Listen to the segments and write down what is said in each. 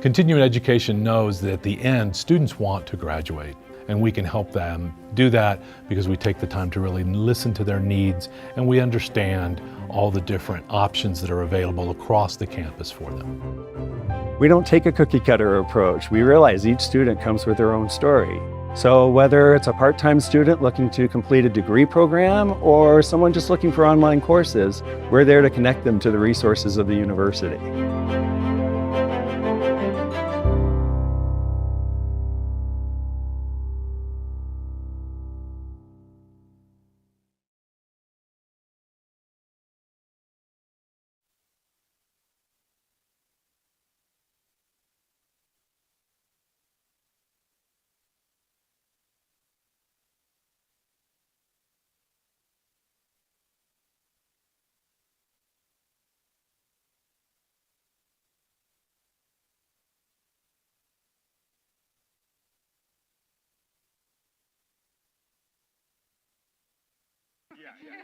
Continuing education knows that at the end, students want to graduate, and we can help them do that because we take the time to really listen to their needs and we understand all the different options that are available across the campus for them. We don't take a cookie cutter approach. We realize each student comes with their own story. So whether it's a part-time student looking to complete a degree program or someone just looking for online courses, we're there to connect them to the resources of the university. Yeah. You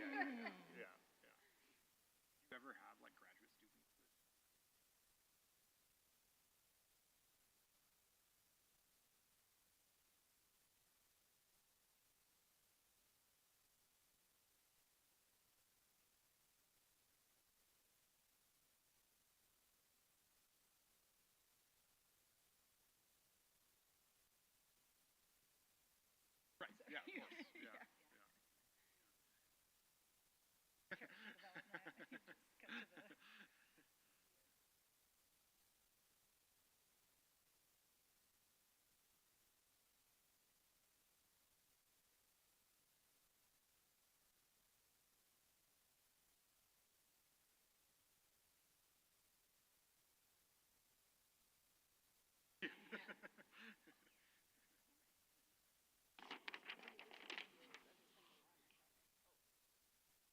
ever have like graduate students? Right. Yeah. Of course. Yeah.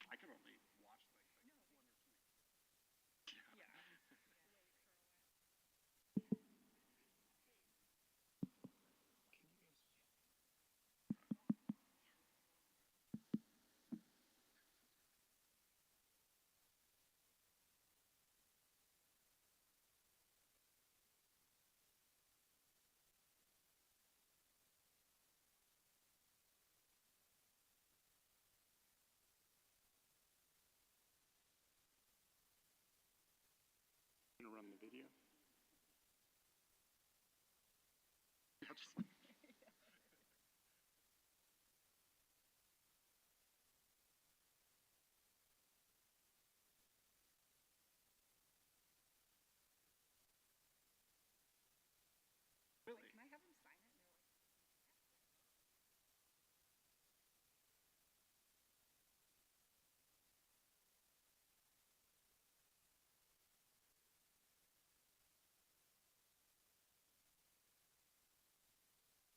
I can only watch like one or two. Gonna run the video. Yeah, just like really. Can I have them sign it?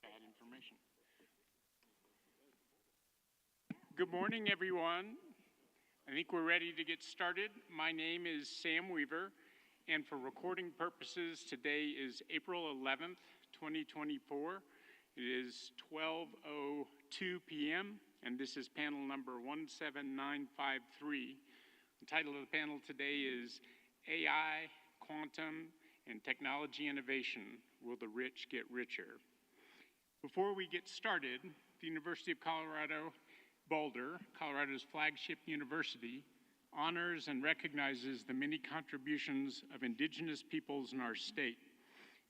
Bad information. Good morning, everyone. I think we're ready to get started. My name is Sam Weaver, and for recording purposes, today is April 11th, 2024. It is 12:02 p.m., and this is panel number 17953. The title of the panel today is AI, Quantum, and Technology Innovation, Will the Rich Get Richer? Before we get started, the University of Colorado Boulder, Colorado's flagship university, honors and recognizes the many contributions of indigenous peoples in our state.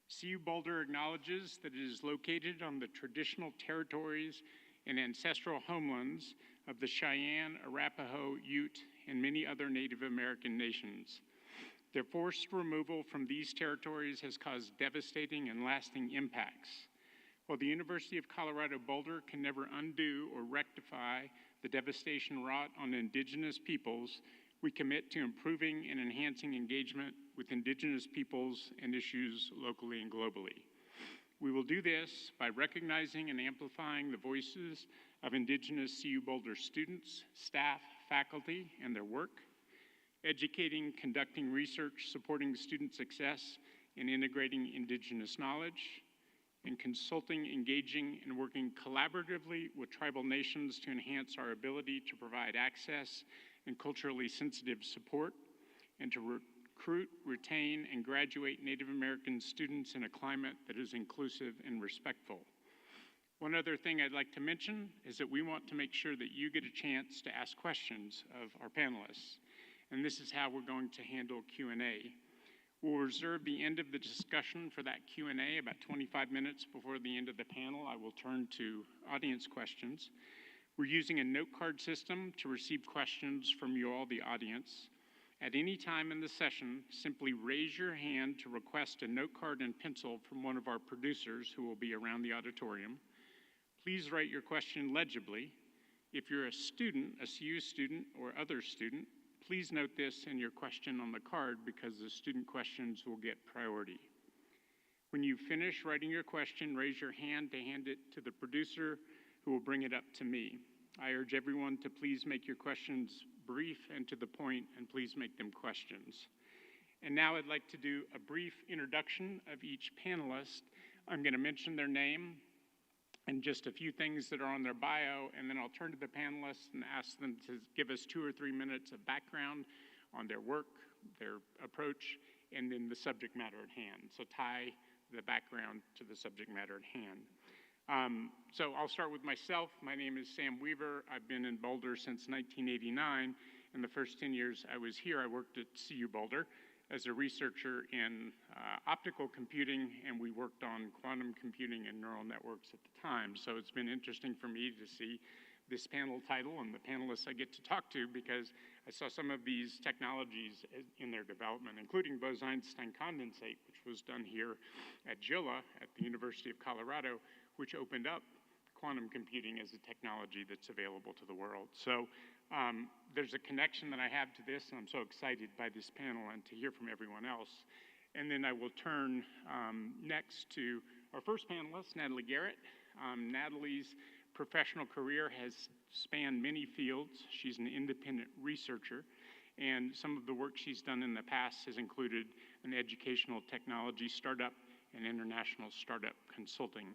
CU Boulder acknowledges that it is located on the traditional territories and ancestral homelands of the Cheyenne, Arapaho, Ute, and many other Native American nations. Their forced removal from these territories has caused devastating and lasting impacts. While the University of Colorado Boulder can never undo or rectify the devastation wrought on indigenous peoples, we commit to improving and enhancing engagement with indigenous peoples and issues locally and globally. We will do this by recognizing and amplifying the voices of indigenous CU Boulder students, staff, faculty, and their work, educating, conducting research, supporting student success, and integrating indigenous knowledge, and consulting, engaging, and working collaboratively with tribal nations to enhance our ability to provide access and culturally sensitive support, and to recruit, retain, and graduate Native American students in a climate that is inclusive and respectful. One other thing I'd like to mention is that we want to make sure that you get a chance to ask questions of our panelists, and this is how we're going to handle Q&A. We'll reserve the end of the discussion for that Q&A about 25 minutes before the end of the panel. I will turn to audience questions. We're using a note card system to receive questions from you all, the audience. At any time in the session, simply raise your hand to request a note card and pencil from one of our producers who will be around the auditorium. Please write your question legibly. If you're a student, a CU student or other student, please note this in your question on the card because the student questions will get priority. When you finish writing your question, raise your hand to hand it to the producer who will bring it up to me. I urge everyone to please make your questions brief and to the point, and please make them questions. And now I'd like to do a brief introduction of each panelist. I'm going to mention their name and just a few things that are on their bio, and then I'll turn to the panelists and ask them to give us 2 or 3 minutes of background on their work, their approach, and then the subject matter at hand. So tie the background to the subject matter at hand. So I'll start with myself. My name is Sam Weaver. I've been in Boulder since 1989. In the first 10 years I was here, I worked at CU Boulder as a researcher in optical computing, and we worked on quantum computing and neural networks at the time. So it's been interesting for me to see this panel title and the panelists I get to talk to, because I saw some of these technologies in their development, including Bose-Einstein condensate, which was done here at GILA at the University of Colorado, which opened up quantum computing as a technology that's available to the world. So there's a connection that I have to this, and I'm so excited by this panel and to hear from everyone else. And then I will turn next to our first panelist, Natalie Garrett. Natalie's professional career has spanned many fields. She's an independent researcher, and some of the work she's done in the past has included an educational technology startup and international startup consulting.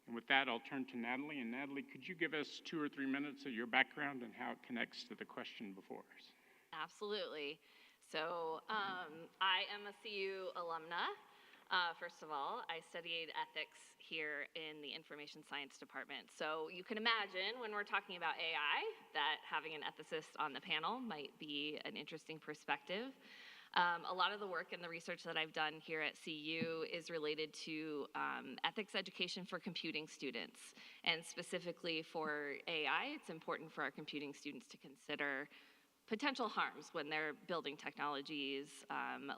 And with that, I'll turn to Natalie. And Natalie, could you give us 2 or 3 minutes of your background and how it connects to the question before us? Absolutely. So I am a CU alumna. First of all, I studied ethics here in the information science department. So you can imagine when we're talking about AI that having an ethicist on the panel might be an interesting perspective. A lot of the work and the research that I've done here at CU is related to ethics education for computing students. And specifically for AI, it's important for our computing students to consider potential harms when they're building technologies,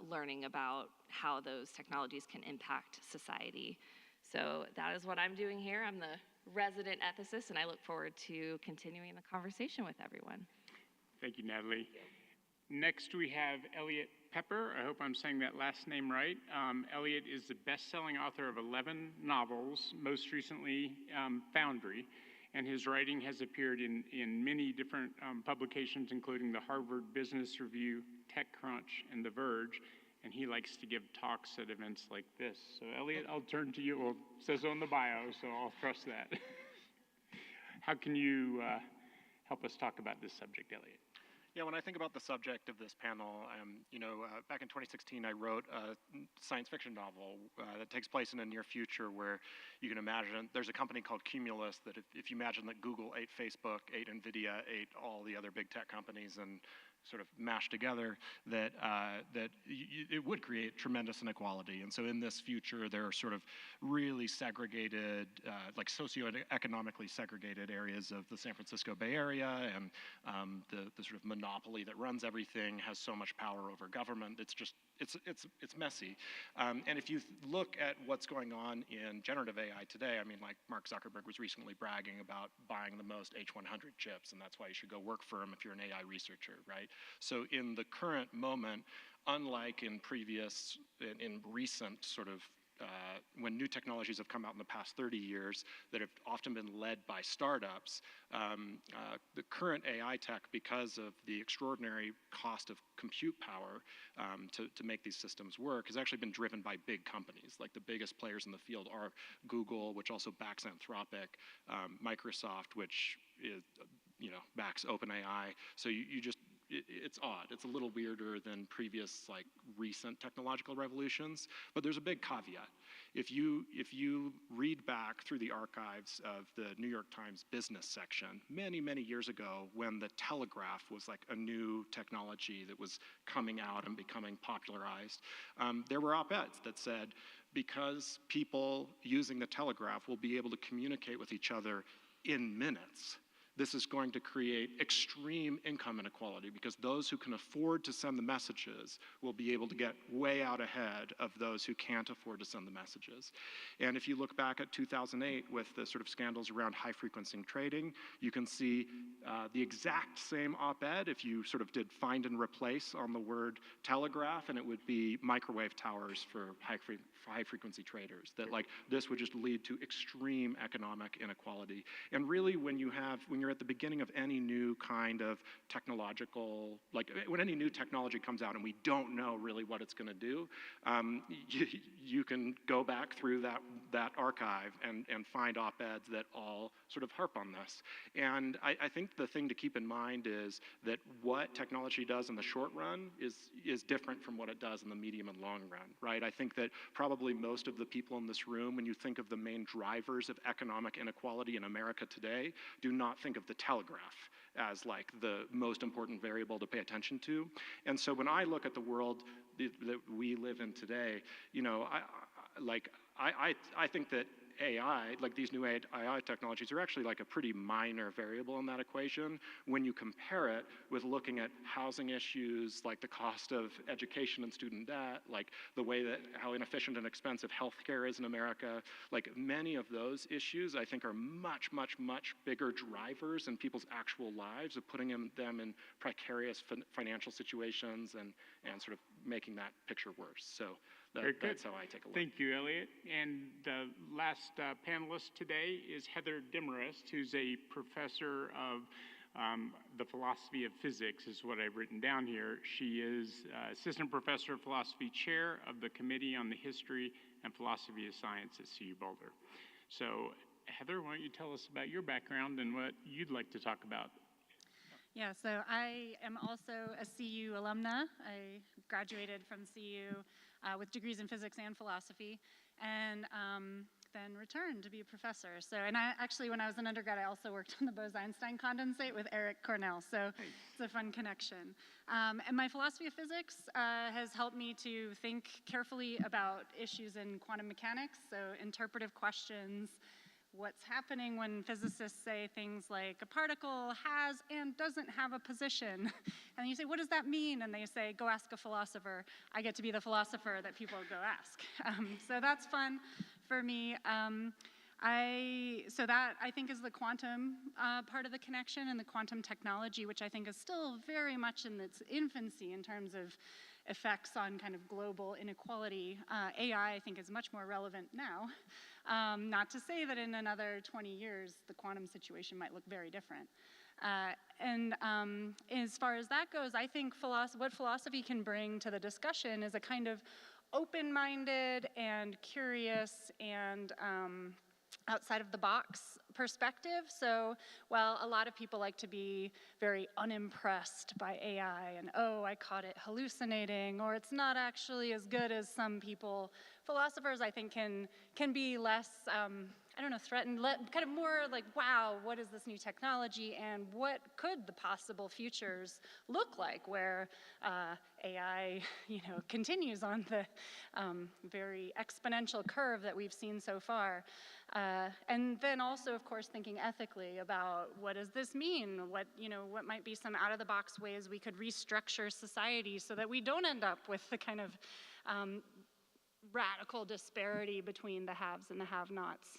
learning about how those technologies can impact society. So that is what I'm doing here. I'm the resident ethicist, and I look forward to continuing the conversation with everyone. Thank you, Natalie. Next, we have Elliot Pepper. I hope I'm saying that last name right. Elliot is the best-selling author of 11 novels, most recently Foundry, and his writing has appeared in many different publications, including the Harvard Business Review, TechCrunch, and The Verge, and he likes to give talks at events like this. So Elliot, I'll turn to you. Well, it says so in the bio, so I'll trust that. How can you help us talk about this subject, Elliot? Yeah, when I think about the subject of this panel, back in 2016, I wrote a science fiction novel that takes place in a near future where you can imagine there's a company called Cumulus that if you imagine that Google ate Facebook, ate NVIDIA, ate all the other big tech companies and sort of mashed together, that it would create tremendous inequality. And so in this future, there are sort of really segregated, like socioeconomically segregated areas of the San Francisco Bay Area, and the sort of monopoly that runs everything has so much power over government. It's messy. And if you look at what's going on in generative AI today, I mean, like Mark Zuckerberg was recently bragging about buying the most H100 chips, and that's why you should go work for him if you're an AI researcher, right? So in the current moment, unlike in recent sort of when new technologies have come out in the past 30 years that have often been led by startups, the current AI tech, because of the extraordinary cost of compute power to make these systems work, has actually been driven by big companies. Like the biggest players in the field are Google, which also backs Anthropic, Microsoft, which is, backs OpenAI. So it's odd. It's a little weirder than previous like recent technological revolutions, but there's a big caveat. If you read back through the archives of the New York Times business section many years ago, when the telegraph was like a new technology that was coming out and becoming popularized, there were op-eds that said, because people using the telegraph will be able to communicate with each other in minutes, this is going to create extreme income inequality, because those who can afford to send the messages will be able to get way out ahead of those who can't afford to send the messages. And if you look back at 2008 with the sort of scandals around high-frequency trading, you can see the exact same op-ed if you sort of did find and replace on the word telegraph, and it would be microwave towers for high-frequency traders. That like this would just lead to extreme economic inequality. And really, when you're at the beginning of any new kind of technological, like when any new technology comes out and we don't know really what it's going to do, you can go back through that archive and find op-eds that all sort of harp on this. And I think the thing to keep in mind is that what technology does in the short run is different from what it does in the medium and long run, right? I think that probably most of the people in this room, when you think of the main drivers of economic inequality in America today, do not think of the telegraph as like the most important variable to pay attention to. And so when I look at the world that we live in today, you know, I think that AI, like these new AI technologies, are actually like a pretty minor variable in that equation when you compare it with looking at housing issues, like the cost of education and student debt, like the way that how inefficient and expensive healthcare is in America. Like many of those issues, I think, are much bigger drivers in people's actual lives, of putting them in precarious financial situations and sort of making that picture worse. So that's how I take a look. Thank you, Elliot. And the last panelist today is Heather Demarest, who's a professor of the philosophy of physics, is what I've written down here. She is assistant professor of philosophy, chair of the Committee on the History and Philosophy of Science at CU Boulder. So, Heather, why don't you tell us about your background and what you'd like to talk about? Yeah, so I am also a CU alumna. I graduated from CU with degrees in physics and philosophy, and then returned to be a professor. So, and I actually, when I was an undergrad, I also worked on the Bose-Einstein condensate with Eric Cornell, so it's a fun connection. And my philosophy of physics has helped me to think carefully about issues in quantum mechanics, so interpretive questions. What's happening when physicists say things like a particle has and doesn't have a position? And you say, what does that mean? And they say, go ask a philosopher. I get to be the philosopher that people go ask. So that's fun for me. So that, I think, is the quantum part of the connection, and the quantum technology, which I think is still very much in its infancy in terms of effects on kind of global inequality. AI, I think, is much more relevant now. Not to say that in another 20 years, the quantum situation might look very different. And as far as that goes, I think what philosophy can bring to the discussion is a kind of open-minded and curious and outside of the box perspective. So while a lot of people like to be very unimpressed by AI and, oh, I caught it hallucinating, or it's not actually as good as some people, philosophers, I think, can be less, I don't know, threatened, kind of more like, wow, what is this new technology, and what could the possible futures look like, where AI, continues on the very exponential curve that we've seen so far. And then also, of course, thinking ethically about what does this mean? What might be some out-of-the-box ways we could restructure society so that we don't end up with the kind of radical disparity between the haves and the have-nots.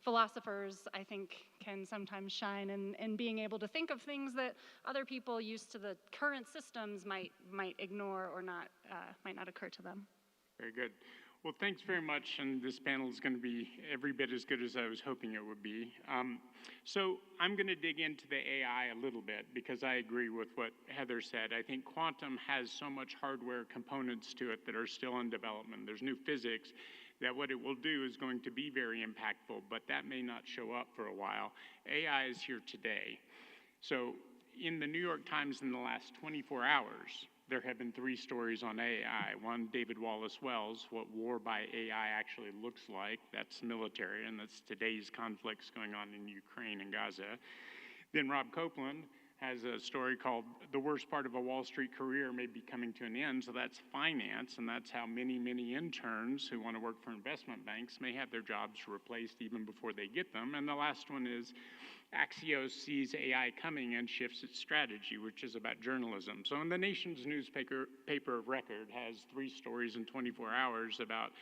Philosophers, I think, can sometimes shine in being able to think of things that other people used to the current systems might ignore or not might not occur to them. Very good. Well, thanks very much, and this panel is going to be every bit as good as I was hoping it would be. So I'm going to dig into the AI a little bit, because I agree with what Heather said. I think quantum has so much hardware components to it that are still in development. There's new physics that what it will do is going to be very impactful, but that may not show up for a while. AI is here today. So in the New York Times in the last 24 hours, there have been 3 stories on AI. One, David Wallace Wells, what war by AI actually looks like. That's military, and that's today's conflicts going on in Ukraine and Gaza. Then Rob Copeland has a story called The Worst Part of a Wall Street Career May Be Coming to an End. So that's finance, and that's how many, many interns who want to work for investment banks may have their jobs replaced even before they get them. And the last one is Axios sees AI coming and shifts its strategy, which is about journalism. So in the nation's newspaper of record has 3 stories in 24 hours about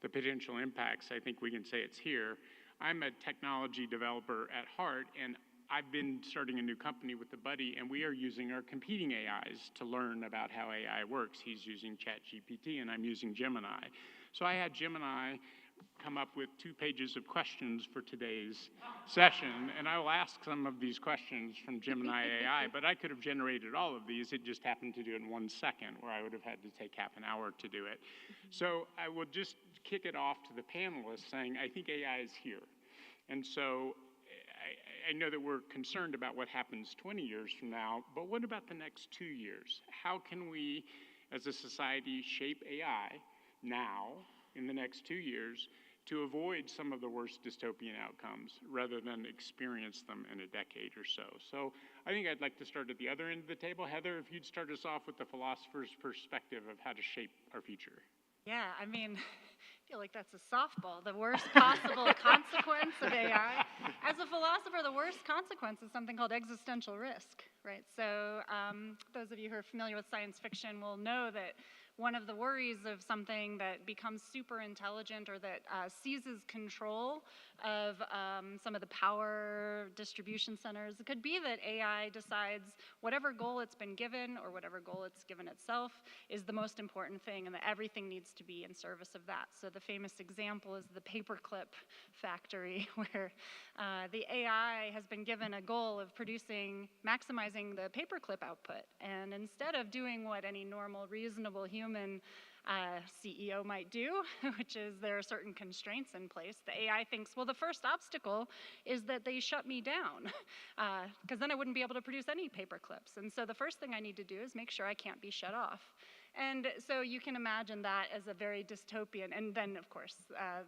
the potential impacts. I think we can say it's here. I'm a technology developer at heart, and I've been starting a new company with a buddy, and we are using our competing AIs to learn about how AI works. He's using ChatGPT, and I'm using Gemini. So I had Gemini come up with 2 pages of questions for today's session, and I will ask some of these questions from Gemini AI, but I could have generated all of these. It just happened to do it in 1 second, where I would have had to take half an hour to do it. So I will just kick it off to the panelists saying, I think AI is here. And so I know that we're concerned about what happens 20 years from now, but what about the next 2 years? How can we, as a society, shape AI now, in the next 2 years, to avoid some of the worst dystopian outcomes, rather than experience them in a decade or so? So I think I'd like to start at the other end of the table. Heather, if you'd start us off with the philosopher's perspective of how to shape our future. Yeah, I mean, I feel like that's a softball. The worst possible consequence of AI. As a philosopher, the worst consequence is something called existential risk, right? So those of you who are familiar with science fiction will know that one of the worries of something that becomes super intelligent or that seizes control of some of the power distribution centers, it could be that AI decides whatever goal it's been given or whatever goal it's given itself is the most important thing, and that everything needs to be in service of that. So the famous example is the paperclip factory, where the AI has been given a goal of maximizing the paperclip output. And instead of doing what any normal, reasonable human CEO might do, which is there are certain constraints in place, the AI thinks, well, the first obstacle is that they shut me down, because then I wouldn't be able to produce any paper clips. And so the first thing I need to do is make sure I can't be shut off. And so you can imagine that as a very dystopian, and then of course,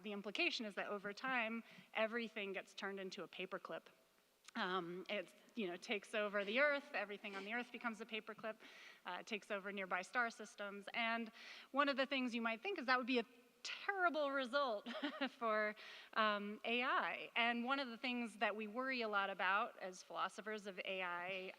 the implication is that over time, everything gets turned into a paperclip. It takes over the Earth, everything on the Earth becomes a paperclip, takes over nearby star systems. And one of the things you might think is that would be a terrible result for AI. And one of the things that we worry a lot about as philosophers of AI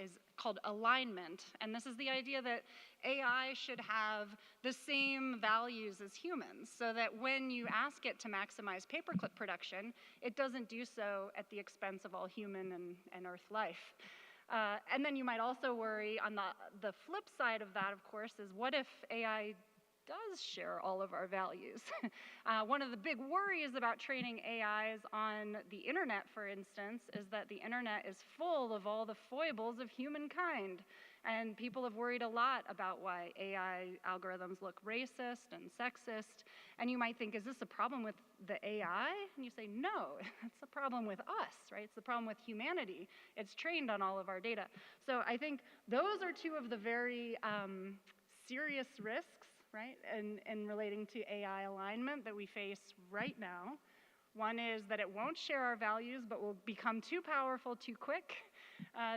is called alignment. And this is the idea that AI should have the same values as humans, so that when you ask it to maximize paperclip production, it doesn't do so at the expense of all human and Earth life. And then you might also worry on the flip side of that, of course, is what if AI does share all of our values? One of the big worries about training AIs on the internet, for instance, is that the internet is full of all the foibles of humankind. And people have worried a lot about why AI algorithms look racist and sexist. And you might think, is this a problem with the AI? And you say, no, it's a problem with us, right? It's the problem with humanity. It's trained on all of our data. So I think those are 2 of the very serious risks, right, in relating to AI alignment that we face right now. One is that it won't share our values, but will become too powerful too quick.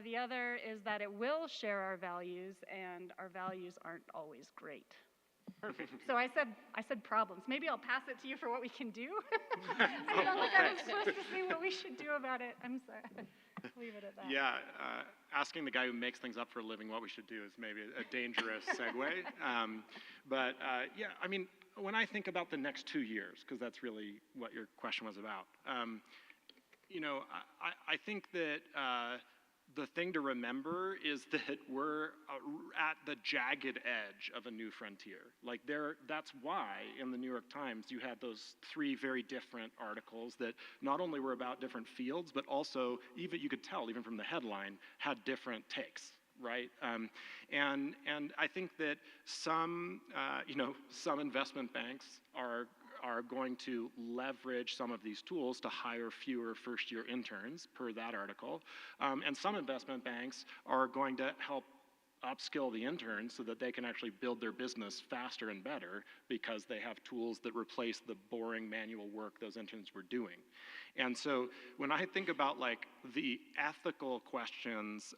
The other is that it will share our values, and our values aren't always great. Perfect. So I said problems. Maybe I'll pass it to you for what we can do. So you don't look at it supposed to see what we should do about it. I'm sorry. Leave it at that. Yeah, asking the guy who makes things up for a living what we should do is maybe a dangerous segue. Yeah, I mean, when I think about the next 2 years, because that's really what your question was about, I think that the thing to remember is that we're at the jagged edge of a new frontier. That's why in the New York Times you had those 3 very different articles that not only were about different fields, but also, even you could tell, even from the headline, had different takes, right? And I think that some investment banks are are going to leverage some of these tools to hire fewer first-year interns, per that article. And some investment banks are going to help upskill the interns so that they can actually build their business faster and better because they have tools that replace the boring manual work those interns were doing. And so when I think about like the ethical questions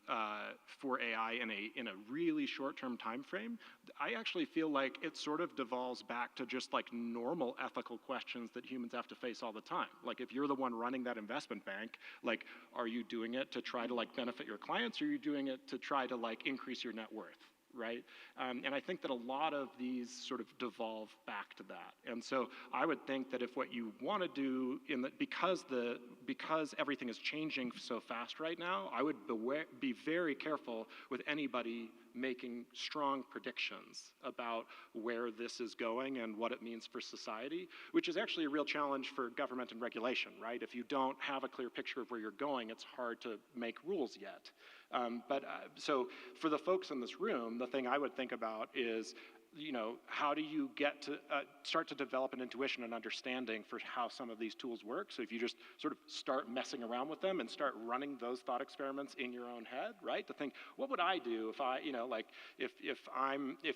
for AI in a really short-term time frame, I actually feel like it sort of devolves back to just like normal ethical questions that humans have to face all the time. Like if you're the one running that investment bank, like are you doing it to try to like benefit your clients, or are you doing it to try to like increase your net worth? Right? And I think that a lot of these sort of devolve back to that. And so I would think that if what you want to do because everything is changing so fast right now, I would be very careful with anybody making strong predictions about where this is going and what it means for society, which is actually a real challenge for government and regulation, right? If you don't have a clear picture of where you're going, it's hard to make rules yet. So for the folks in this room, the thing I would think about is, you know, how do you get to start to develop an intuition and understanding for how some of these tools work? So if you just sort of start messing around with them and start running those thought experiments in your own head, right? To think, what would I do if I, you know, like if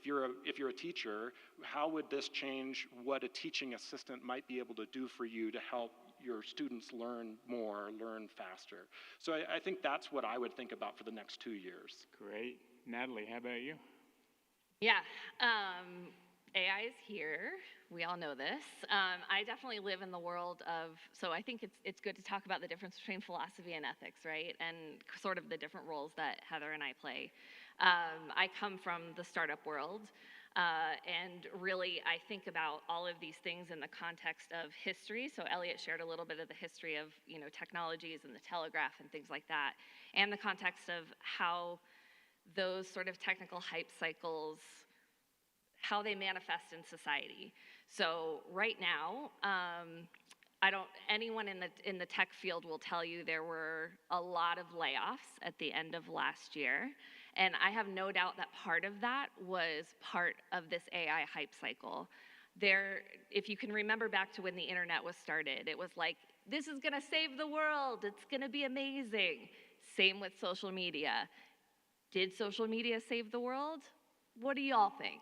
you're a teacher, how would this change what a teaching assistant might be able to do for you to help your students learn more, learn faster? So I think that's what I would think about for the next 2 years. Great. Natalie, how about you? Yeah, AI is here. We all know this. I definitely live in the world of, so I think it's good to talk about the difference between philosophy and ethics, right? And sort of the different roles that Heather and I play. I come from the startup world, and really I think about all of these things in the context of history. So Elliot shared a little bit of the history of, you know, technologies and the telegraph and things like that, and the context of how those sort of technical hype cycles, how they manifest in society. So right now, anyone in the tech field will tell you there were a lot of layoffs at the end of last year. And I have no doubt that part of that was part of this AI hype cycle. If you can remember back to when the internet was started, it was like, this is gonna save the world, it's gonna be amazing. Same with social media. Did social media save the world? What do y'all think?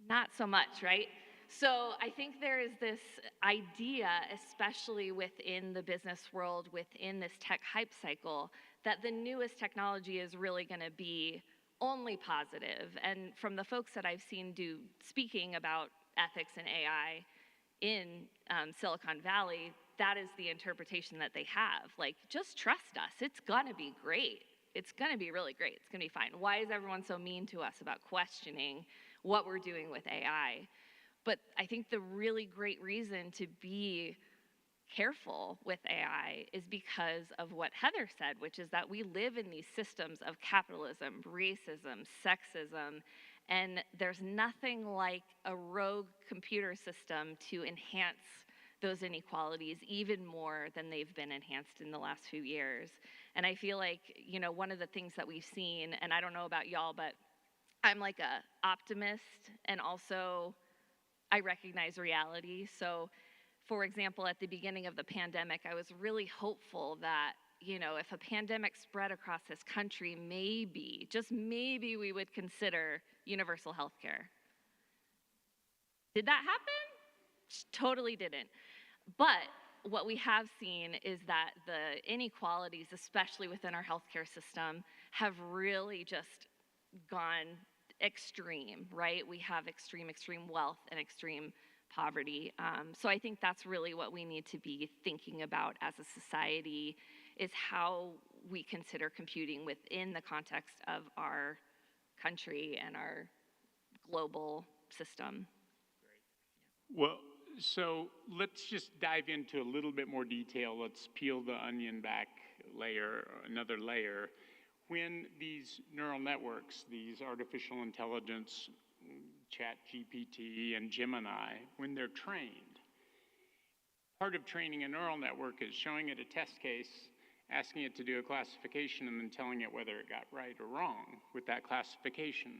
Not so much, right? So I think there is this idea, especially within the business world, within this tech hype cycle, that the newest technology is really gonna be only positive. And from the folks that I've seen speaking about ethics and AI in Silicon Valley, that is the interpretation that they have. Like, just trust us, it's gonna be great. It's gonna be really great, it's gonna be fine. Why is everyone so mean to us about questioning what we're doing with AI? But I think the really great reason to be careful with AI is because of what Heather said, which is that we live in these systems of capitalism, racism, sexism, and there's nothing like a rogue computer system to enhance those inequalities even more than they've been enhanced in the last few years. And I feel like, you know, one of the things that we've seen, and I don't know about y'all, but I'm like a optimist, and also I recognize reality. So for example, at the beginning of the pandemic, I was really hopeful that, you know, if a pandemic spread across this country, maybe, just maybe, we would consider universal health care. Did that happen? Totally didn't. But what we have seen is that the inequalities, especially within our healthcare system, have really just gone extreme, right? We have extreme wealth and extreme poverty. So I think that's really what we need to be thinking about as a society, is how we consider computing within the context of our country and our global system. Well, so let's just dive into a little bit more detail. Let's peel the onion back another layer. When these neural networks, these artificial intelligence, ChatGPT and Gemini, when they're trained, part of training a neural network is showing it a test case, asking it to do a classification, and then telling it whether it got right or wrong with that classification.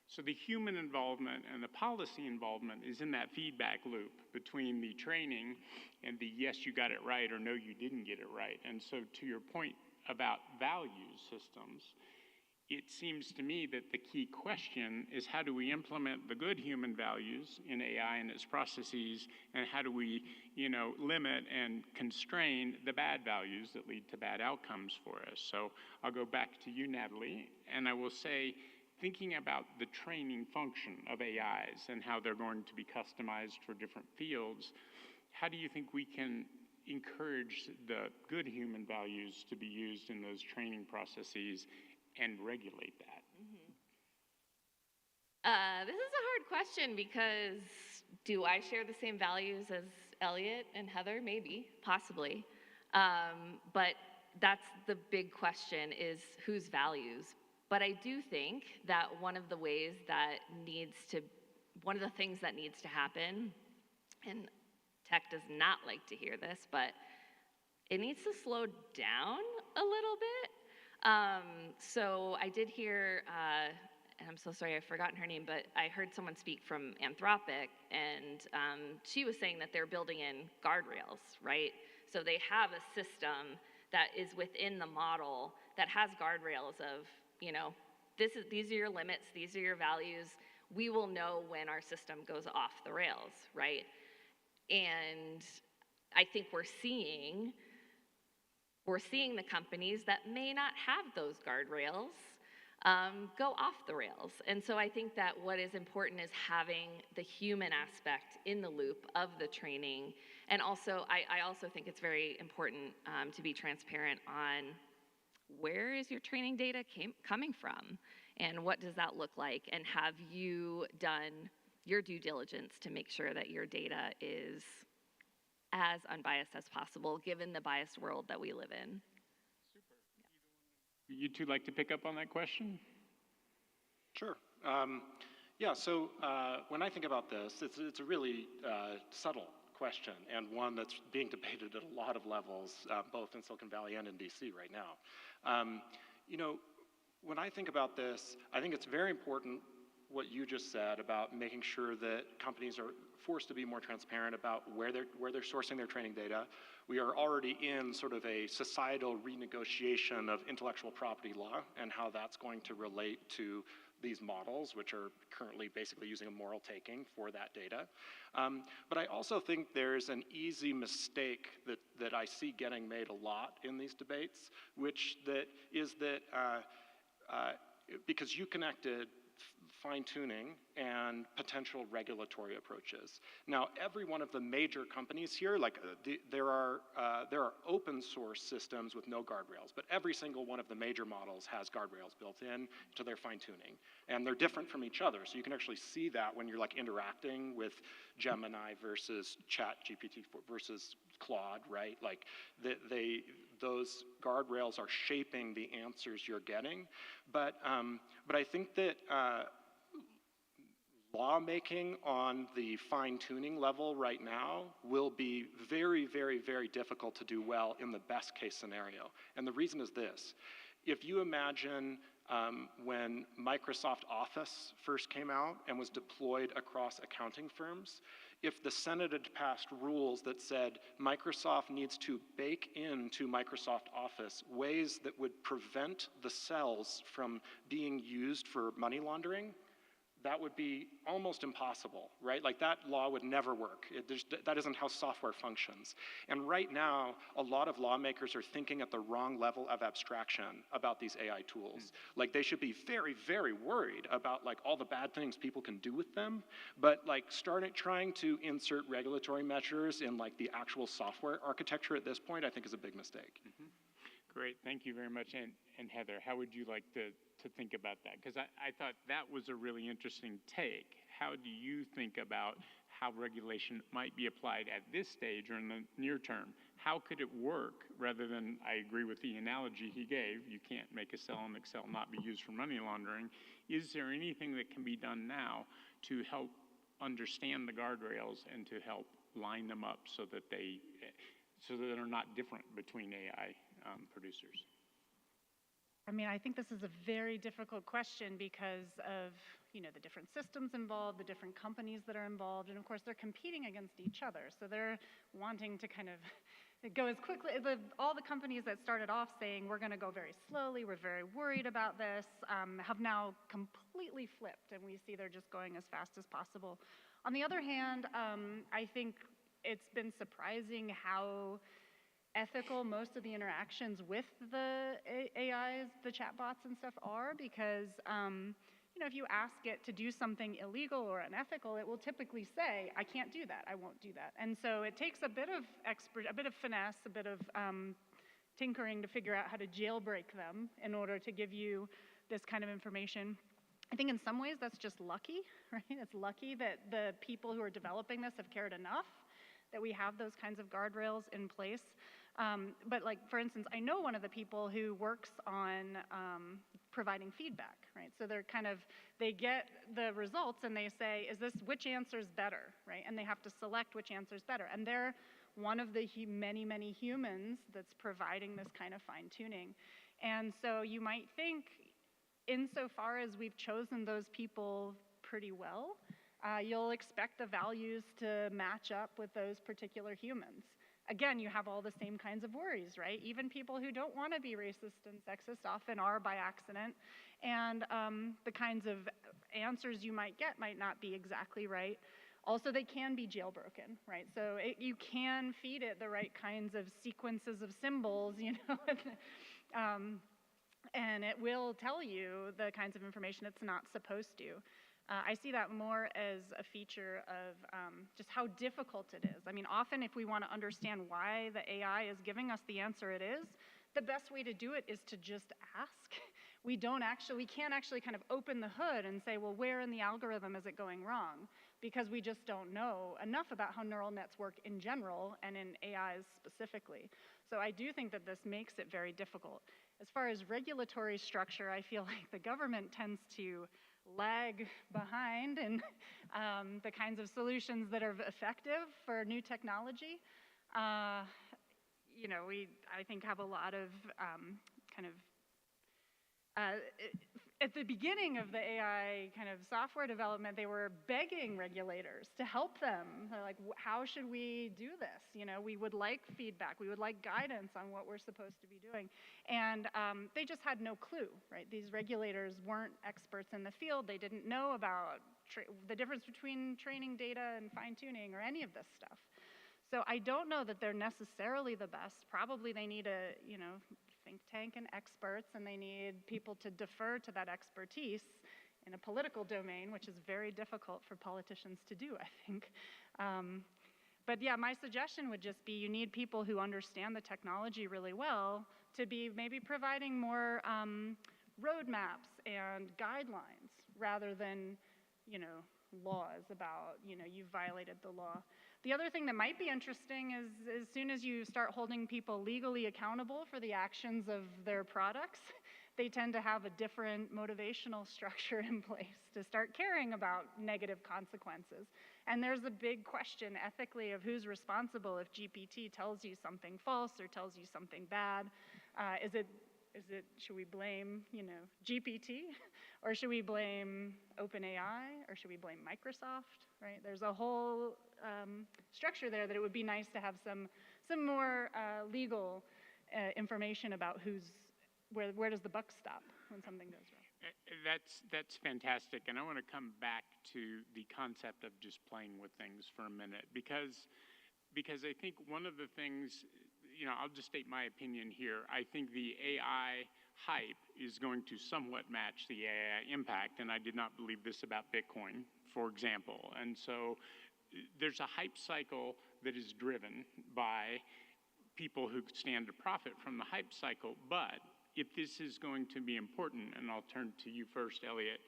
So the human involvement and the policy involvement is in that feedback loop between the training and the yes, you got it right, or no, you didn't get it right. And so to your point about value systems, it seems to me that the key question is how do we implement the good human values in AI and its processes, and how do we, limit and constrain the bad values that lead to bad outcomes for us? So I'll go back to you, Natalie, and I will say, thinking about the training function of AIs and how they're going to be customized for different fields, how do you think we can encourage the good human values to be used in those training processes and regulate that? This is a hard question because do I share the same values as Elliot and Heather? Maybe, possibly. But that's the big question, is whose values? But I do think that one of the things that needs to happen, and tech does not like to hear this, but it needs to slow down a little bit. So I did hear, and I'm so sorry, I've forgotten her name, but I heard someone speak from Anthropic, and she was saying that they're building in guardrails, right? So they have a system that is within the model that has guardrails of, these are your limits, these are your values. We will know when our system goes off the rails, right? And I think we're seeing the companies that may not have those guardrails go off the rails. And so I think that what is important is having the human aspect in the loop of the training. And also, I also think it's very important to be transparent on where is your training data coming from, and what does that look like, and have you done your due diligence to make sure that your data is as unbiased as possible, given the biased world that we live in. Super. You two like to pick up on that question? Sure. So when I think about this, it's a really subtle question, and one that's being debated at a lot of levels, both in Silicon Valley and in DC right now. When I think about this, I think it's very important what you just said about making sure that companies are forced to be more transparent about where they're sourcing their training data. We are already in sort of a societal renegotiation of intellectual property law and how that's going to relate to these models, which are currently basically using a moral taking for that data. But I also think there's an easy mistake that I see getting made a lot in these debates, which is that because you connected fine-tuning and potential regulatory approaches. Now, every one of the major companies here, there are open source systems with no guardrails, but every single one of the major models has guardrails built in to their fine-tuning, and they're different from each other. So you can actually see that when you're interacting with Gemini versus ChatGPT versus Claude, right? Those guardrails are shaping the answers you're getting, but I think that lawmaking on the fine-tuning level right now will be very, very, very difficult to do well in the best case scenario. And the reason is this. If you imagine when Microsoft Office first came out and was deployed across accounting firms, if the Senate had passed rules that said Microsoft needs to bake into Microsoft Office ways that would prevent the cells from being used for money laundering, that would be almost impossible, right? That law would never work. That isn't how software functions. And right now, a lot of lawmakers are thinking at the wrong level of abstraction about these AI tools. They should be very, very worried about all the bad things people can do with them, but trying to insert regulatory measures in the actual software architecture at this point, I think is a big mistake. Mm-hmm. Great, thank you very much. And Heather, how would you like to think about that? Because I thought that was a really interesting take. How do you think about how regulation might be applied at this stage or in the near term? How could it work rather than, I agree with the analogy he gave, you can't make a cell in Excel not be used for money laundering. Is there anything that can be done now to help understand the guardrails and to help line them up so that they're not different between AI producers? I mean, I think this is a very difficult question because of, the different systems involved, the different companies that are involved, and of course they're competing against each other. So they're wanting to kind of go as quickly, all the companies that started off saying we're gonna go very slowly, we're very worried about this, have now completely flipped, and we see they're just going as fast as possible. On the other hand, I think it's been surprising how ethical most of the interactions with the AIs, the chatbots and stuff are, because if you ask it to do something illegal or unethical, it will typically say, I can't do that, I won't do that. And so it takes a bit of finesse, a bit of tinkering to figure out how to jailbreak them in order to give you this kind of information. I think in some ways that's just lucky, right? It's lucky that the people who are developing this have cared enough that we have those kinds of guardrails in place. But like, for instance, I know one of the people who works on providing feedback, right? So they get the results and they say, which answer's better, right? And they have to select which answer's better. And they're one of the many, many humans that's providing this kind of fine tuning. And so you might think, insofar as we've chosen those people pretty well, you'll expect the values to match up with those particular humans. Again, you have all the same kinds of worries, right? Even people who don't want to be racist and sexist often are by accident, and the kinds of answers you might get might not be exactly right. Also, they can be jailbroken, right? So you can feed it the right kinds of sequences of symbols, and it will tell you the kinds of information it's not supposed to. I see that more as a feature of just how difficult it is. I mean, often if we want to understand why the AI is giving us the answer it is, the best way to do it is to just ask. We can't actually kind of open the hood and say, well, where in the algorithm is it going wrong? Because we just don't know enough about how neural nets work in general and in AIs specifically. So I do think that this makes it very difficult. As far as regulatory structure, I feel like the government tends to lag behind in the kinds of solutions that are effective for new technology. We, I think, have a lot of at the beginning of the AI kind of software development, they were begging regulators to help them. They're like, how should we do this? We would like feedback. We would like guidance on what we're supposed to be doing. And they just had no clue, right? These regulators weren't experts in the field. They didn't know about the difference between training data and fine-tuning or any of this stuff. So I don't know that they're necessarily the best. Probably they need a, think tank and experts, and they need people to defer to that expertise in a political domain, which is very difficult for politicians to do, I think. But yeah, my suggestion would just be you need people who understand the technology really well to be maybe providing more roadmaps and guidelines rather than, laws about, you've violated the law. The other thing that might be interesting is as soon as you start holding people legally accountable for the actions of their products, they tend to have a different motivational structure in place to start caring about negative consequences. And there's a big question ethically of who's responsible if GPT tells you something false or tells you something bad. Should we blame, GPT? Or should we blame OpenAI? Or should we blame Microsoft, right? There's a whole structure there that it would be nice to have some more legal information about where does the buck stop when something goes wrong. That's fantastic, and I want to come back to the concept of just playing with things for a minute, because I think one of the things, I'll just state my opinion here. I think the AI hype is going to somewhat match the AI impact, and I did not believe this about Bitcoin, for example. And so there's a hype cycle that is driven by people who stand to profit from the hype cycle. But if this is going to be important, and I'll turn to you first, Elliot,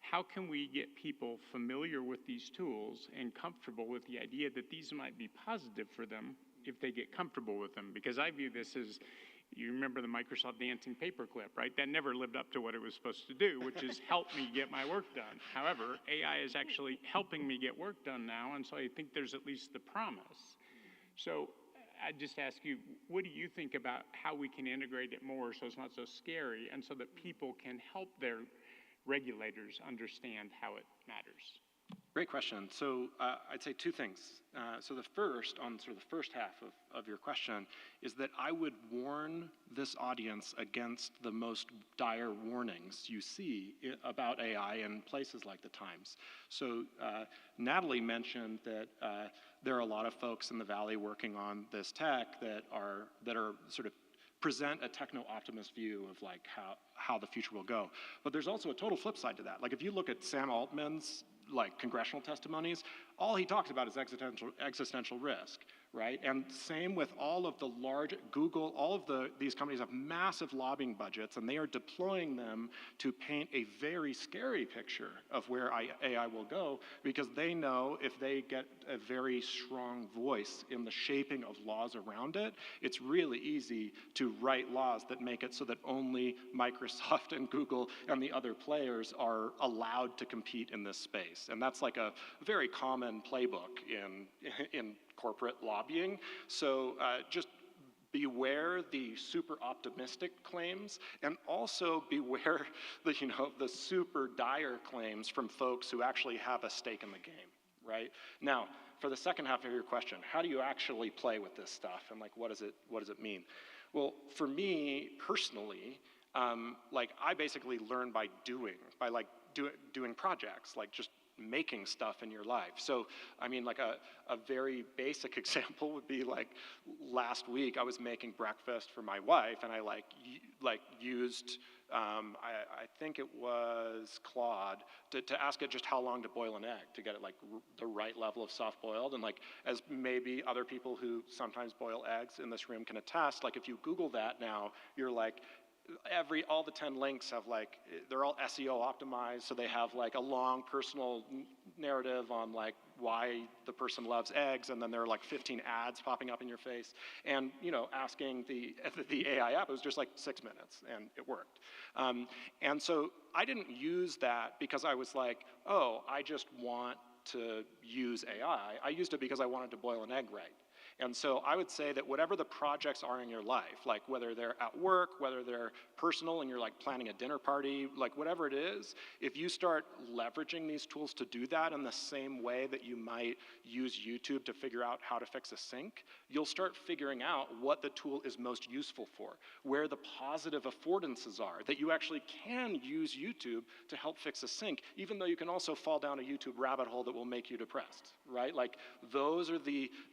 how can we get people familiar with these tools and comfortable with the idea that these might be positive for them if they get comfortable with them? Because I view this as, you remember the Microsoft dancing paperclip, right? That never lived up to what it was supposed to do, which is help me get my work done. However, AI is actually helping me get work done now, and so I think there's at least the promise. So I'd just ask you, what do you think about how we can integrate it more so it's not so scary and so that people can help their regulators understand how it matters? Great question. So I'd say two things. So the first, on sort of the first half of your question, is that I would warn this audience against the most dire warnings you see about AI in places like the Times. So Natalie mentioned that there are a lot of folks in the Valley working on this tech that are sort of present a techno-optimist view of like how the future will go. But there's also a total flip side to that. Like if you look at Sam Altman's like congressional testimonies, all he talks about is existential risk, right? And same with all of the large, Google, all of these companies have massive lobbying budgets and they are deploying them to paint a very scary picture of where AI will go, because they know if they get a very strong voice in the shaping of laws around it, it's really easy to write laws that make it so that only Microsoft and Google and the other players are allowed to compete in this space. And that's like a very common playbook in corporate lobbying. So just beware the super optimistic claims, and also beware the super dire claims from folks who actually have a stake in the game, right? Now, for the second half of your question, how do you actually play with this stuff, and like what does it mean? Well, for me personally, like I basically learn by doing projects, like just making stuff in your life. So, I mean, like a very basic example would be like last week I was making breakfast for my wife, and I used I think it was Claude to ask it just how long to boil an egg to get it like the right level of soft boiled. And like, as maybe other people who sometimes boil eggs in this room can attest, like if you Google that now, you're like, all the 10 links have like, they're all SEO optimized, so they have like a long personal narrative on like why the person loves eggs, and then there are like 15 ads popping up in your face. And asking the AI app, it was just like 6 minutes, and it worked. And so I didn't use that because I was like, oh, I just want to use AI. I used it because I wanted to boil an egg right. And so I would say that whatever the projects are in your life, like whether they're at work, whether they're personal and you're like planning a dinner party, like whatever it is, if you start leveraging these tools to do that in the same way that you might use YouTube to figure out how to fix a sink, you'll start figuring out what the tool is most useful for, where the positive affordances are, that you actually can use YouTube to help fix a sink, even though you can also fall down a YouTube rabbit hole that will make you depressed, right? Like those are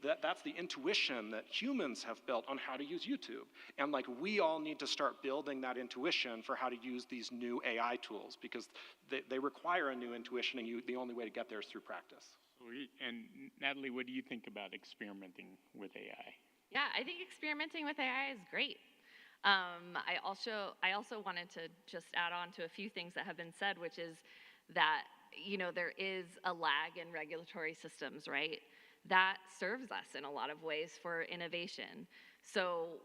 that's the intuition that humans have built on how to use YouTube. And like we all need to start building that intuition for how to use these new AI tools, because they require a new intuition, and the only way to get there is through practice. And Natalie, what do you think about experimenting with AI? Yeah, I think experimenting with AI is great. I also wanted to just add on to a few things that have been said, which is that there is a lag in regulatory systems, right? That serves us in a lot of ways for innovation. So,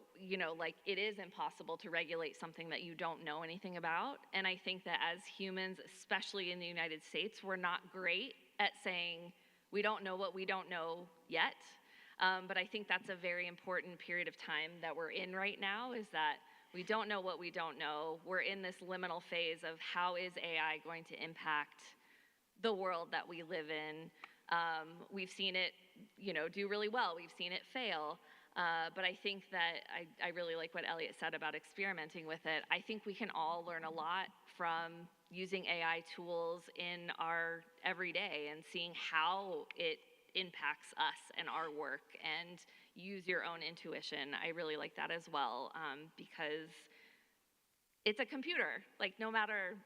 like it is impossible to regulate something that you don't know anything about. And I think that as humans, especially in the United States, we're not great at saying we don't know what we don't know yet. But I think that's a very important period of time that we're in right now, is that we don't know what we don't know. We're in this liminal phase of how is AI going to impact the world that we live in. We've seen it, do really well. We've seen it fail. But I think that I really like what Elliot said about experimenting with it. I think we can all learn a lot from using AI tools in our everyday and seeing how it impacts us and our work, and use your own intuition. I really like that as well, because it's a computer. Like no matter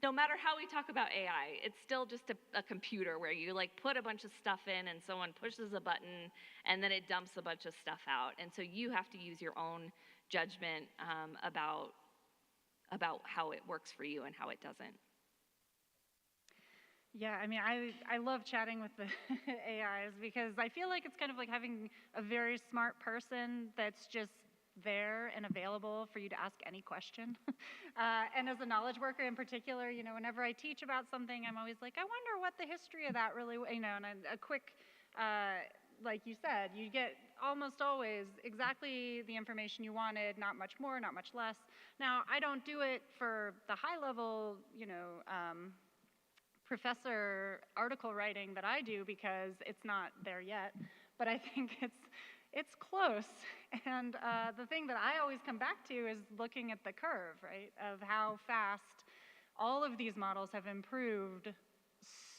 how we talk about AI, it's still just a computer where you like put a bunch of stuff in and someone pushes a button and then it dumps a bunch of stuff out. And so you have to use your own judgment about how it works for you and how it doesn't. Yeah, I mean, I love chatting with the AIs, because I feel like it's kind of like having a very smart person that's just there and available for you to ask any question. And as a knowledge worker in particular, whenever I teach about something, I'm always like, I wonder what the history of that really, and a quick like you said, you get almost always exactly the information you wanted, not much more, not much less. Now, I don't do it for the high level, professor article writing that I do because it's not there yet, but I think it's close. And the thing that I always come back to is looking at the curve, right, of how fast all of these models have improved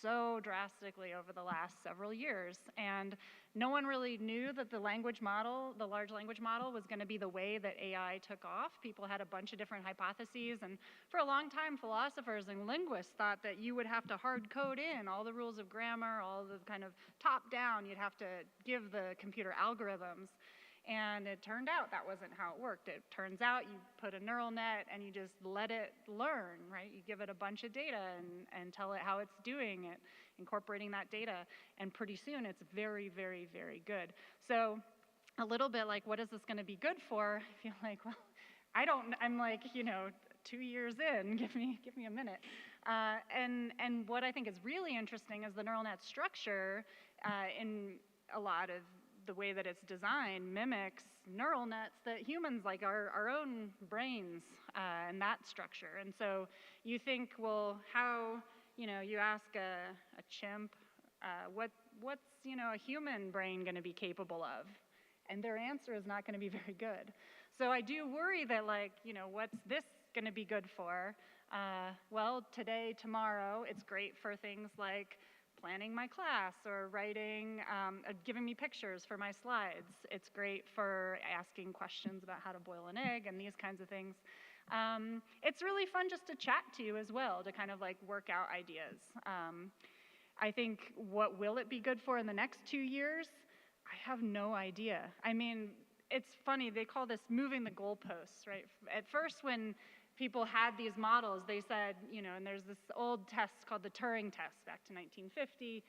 so drastically over the last several years. And no one really knew that the language model, the large language model, was going to be the way that AI took off. People had a bunch of different hypotheses, and for a long time, philosophers and linguists thought that you would have to hard code in all the rules of grammar, all the kind of top down, you'd have to give the computer algorithms. And it turned out that wasn't how it worked. It turns out you put a neural net and you just let it learn, right? You give it a bunch of data and tell it how it's doing it, incorporating that data, and pretty soon it's very, very, very good. So a little bit like, what is this going to be good for? I feel like, well, I'm like, 2 years in, give me a minute. And what I think is really interesting is the neural net structure in a lot of the way that it's designed mimics neural nets that humans, like our own brains, and that structure. And so you think, well, how, you ask a chimp, what's a human brain going to be capable of? And their answer is not going to be very good. So I do worry that, what's this going to be good for? Well, today, tomorrow, it's great for things like planning my class or writing, giving me pictures for my slides. It's great for asking questions about how to boil an egg and these kinds of things. It's really fun just to chat to you as well, to kind of work out ideas. I think, what will it be good for in the next 2 years? I have no idea. I mean, it's funny, they call this moving the goalposts, right? At first, when people had these models, they said, and there's this old test called the Turing test back to 1950.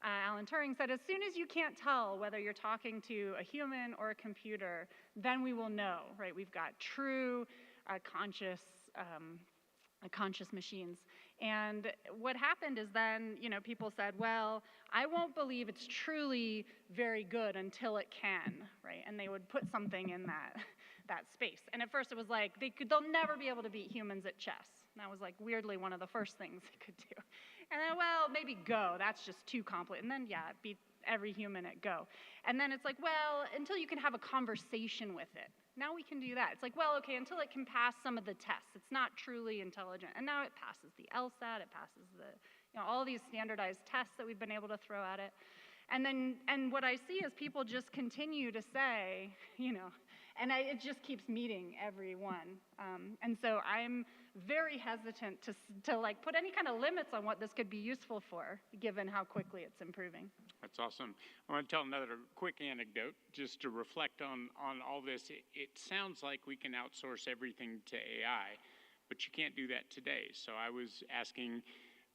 Alan Turing said, as soon as you can't tell whether you're talking to a human or a computer, then we will know, right? We've got true conscious machines. And what happened is then, people said, well, I won't believe it's truly very good until it can, right? And they would put something in that space. And at first it was like, they'll never be able to beat humans at chess. And that was weirdly one of the first things they could do. And then, well, maybe Go, that's just too complicated. And then, yeah, beat every human at Go. And then it's like, well, until you can have a conversation with it. Now we can do that. It's like, well, okay, until it can pass some of the tests. It's not truly intelligent. And now it passes the LSAT, it passes all these standardized tests that we've been able to throw at it. And what I see is people just continue to say, it just keeps meeting everyone. And so I'm very hesitant to put any kind of limits on what this could be useful for, given how quickly it's improving. That's awesome. I want to tell another quick anecdote just to reflect on all this. It sounds like we can outsource everything to AI, but you can't do that today. So I was asking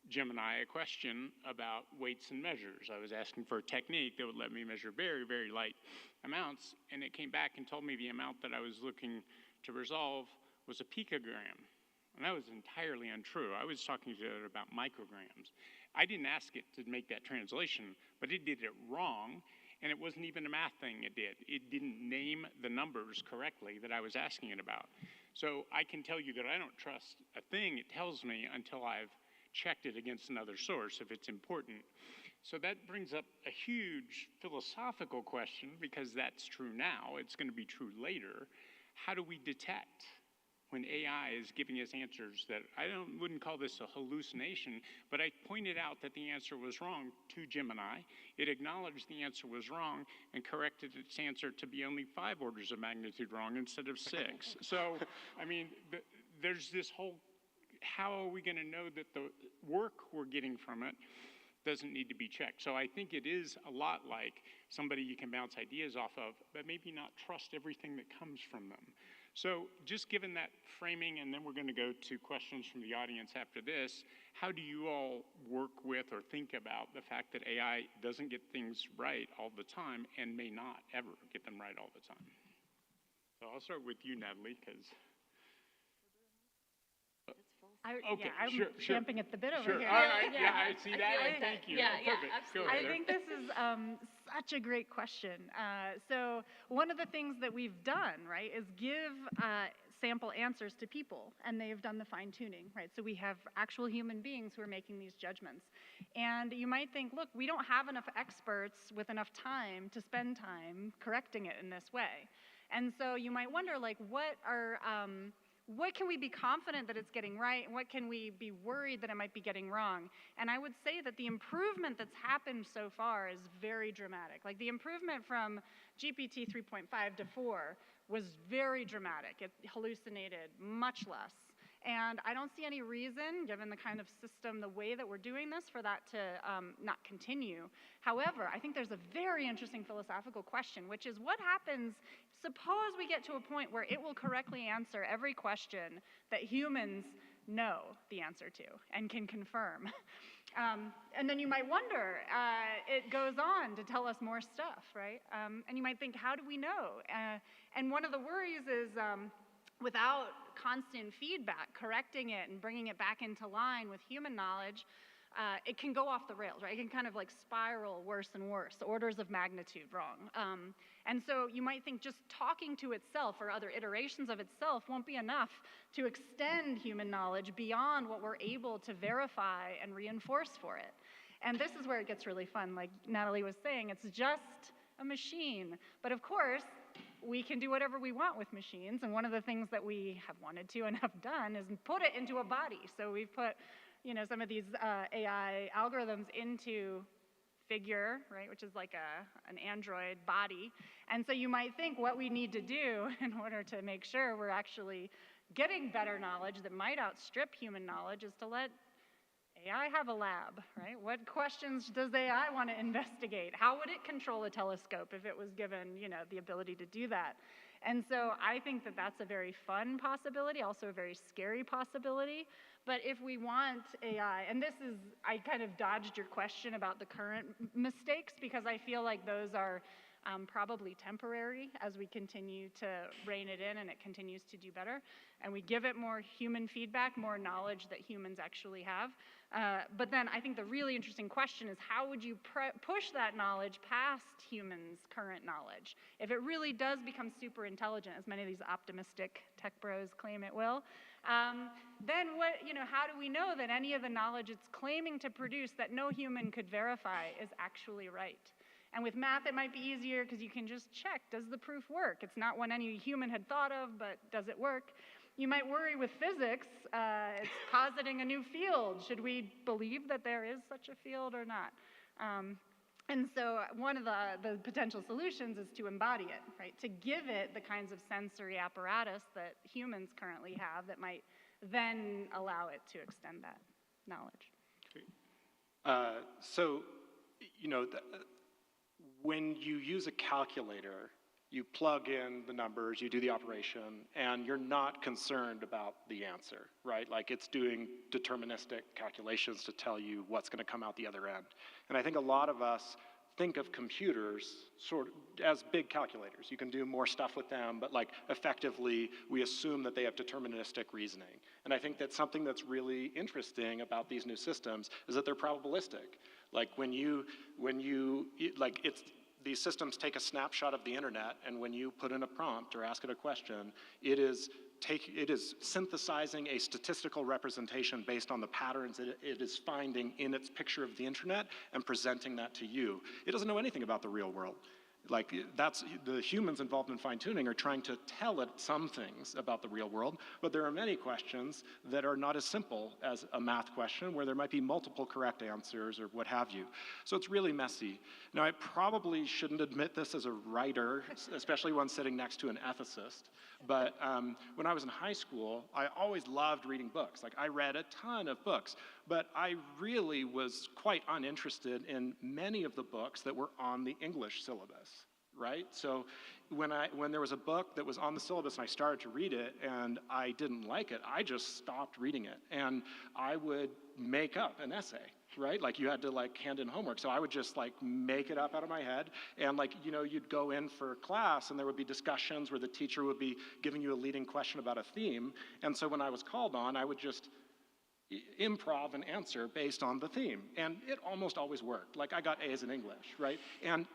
Gemini a question about weights and measures. I was asking for a technique that would let me measure very, very light amounts, and it came back and told me the amount that I was looking to resolve was a picogram. And that was entirely untrue. I was talking to it about micrograms. I didn't ask it to make that translation, but it did it wrong, and it wasn't even a math thing it did. It didn't name the numbers correctly that I was asking it about. So I can tell you that I don't trust a thing it tells me until I've checked it against another source if it's important. So that brings up a huge philosophical question, because that's true now, it's going to be true later. How do we detect when AI is giving us answers that wouldn't call this a hallucination, but I pointed out that the answer was wrong to Gemini. It acknowledged the answer was wrong and corrected its answer to be only 5 orders of magnitude wrong instead of 6. So, I mean, there's this whole, how are we going to know that the work we're getting from it doesn't need to be checked? So I think it is a lot like somebody you can bounce ideas off of, but maybe not trust everything that comes from them. So just given that framing, and then we're going to go to questions from the audience after this, how do you all work with or think about the fact that AI doesn't get things right all the time and may not ever get them right all the time? So I'll start with you, Natalie, because... Okay, yeah, I'm sure. champing at the bit over Sure, here. all right, yeah, I see that, like and that. thank you. Yeah, Oh, yeah, perfect. absolutely. Go I there. think this is such a great question. So one of the things that we've done, right, is give sample answers to people, and they've done the fine tuning, right? So we have actual human beings who are making these judgments. And you might think, look, we don't have enough experts with enough time to spend time correcting it in this way. And so you might wonder, like, what can we be confident that it's getting right, and what can we be worried that it might be getting wrong? And I would say that the improvement that's happened so far is very dramatic. Like, the improvement from GPT 3.5 to 4 was very dramatic. It hallucinated much less. And I don't see any reason, given the kind of system, the way that we're doing this, for that to not continue. However, I think there's a very interesting philosophical question, which is what happens, suppose we get to a point where it will correctly answer every question that humans know the answer to and can confirm. And then you might wonder, it goes on to tell us more stuff, right? And you might think, how do we know? And one of the worries is, without constant feedback, correcting it and bringing it back into line with human knowledge, it can go off the rails, right? It can kind of like spiral worse and worse, orders of magnitude wrong. And so you might think just talking to itself or other iterations of itself won't be enough to extend human knowledge beyond what we're able to verify and reinforce for it. And this is where it gets really fun. Like Natalie was saying, it's just a machine. But of course, we can do whatever we want with machines, and one of the things that we have wanted to and have done is put it into a body. So we've put, some of these AI algorithms into Figure, right, which is like an Android body. And so you might think what we need to do in order to make sure we're actually getting better knowledge that might outstrip human knowledge is to let AI have a lab, right? What questions does AI want to investigate? How would it control a telescope if it was given, the ability to do that? And so I think that that's a very fun possibility, also a very scary possibility. But if we want AI, and I kind of dodged your question about the current mistakes because I feel like those are probably temporary as we continue to rein it in and it continues to do better. And we give it more human feedback, more knowledge that humans actually have. But then I think the really interesting question is how would you push that knowledge past humans' current knowledge? If it really does become super intelligent, as many of these optimistic tech bros claim it will, then how do we know that any of the knowledge it's claiming to produce that no human could verify is actually right? And with math, it might be easier because you can just check, does the proof work? It's not one any human had thought of, but does it work? You might worry with physics, it's positing a new field. Should we believe that there is such a field or not? And so one of the potential solutions is to embody it, right? To give it the kinds of sensory apparatus that humans currently have that might then allow it to extend that knowledge. When you use a calculator, you plug in the numbers, you do the operation, and you're not concerned about the answer, right? Like it's doing deterministic calculations to tell you what's going to come out the other end. And I think a lot of us think of computers sort of as big calculators. You can do more stuff with them, but like effectively we assume that they have deterministic reasoning. And I think that something that's really interesting about these new systems is that they're probabilistic. Like these systems take a snapshot of the internet, and when you put in a prompt or ask it a question, it is synthesizing a statistical representation based on the patterns that it is finding in its picture of the internet and presenting that to you. It doesn't know anything about the real world. Like that's the humans involved in fine-tuning are trying to tell it some things about the real world, but there are many questions that are not as simple as a math question where there might be multiple correct answers or what have you. So it's really messy. Now I probably shouldn't admit this as a writer, especially one sitting next to an ethicist, but when I was in high school, I always loved reading books. Like I read a ton of books, but I really was quite uninterested in many of the books that were on the English syllabus, right? So when there was a book that was on the syllabus and I started to read it and I didn't like it, I just stopped reading it. And I would make up an essay, right? Like you had to like hand in homework. So I would just like make it up out of my head. And like, you'd go in for class and there would be discussions where the teacher would be giving you a leading question about a theme. And so when I was called on, I would just improv an answer based on the theme. And it almost always worked. Like I got A's in English, right? And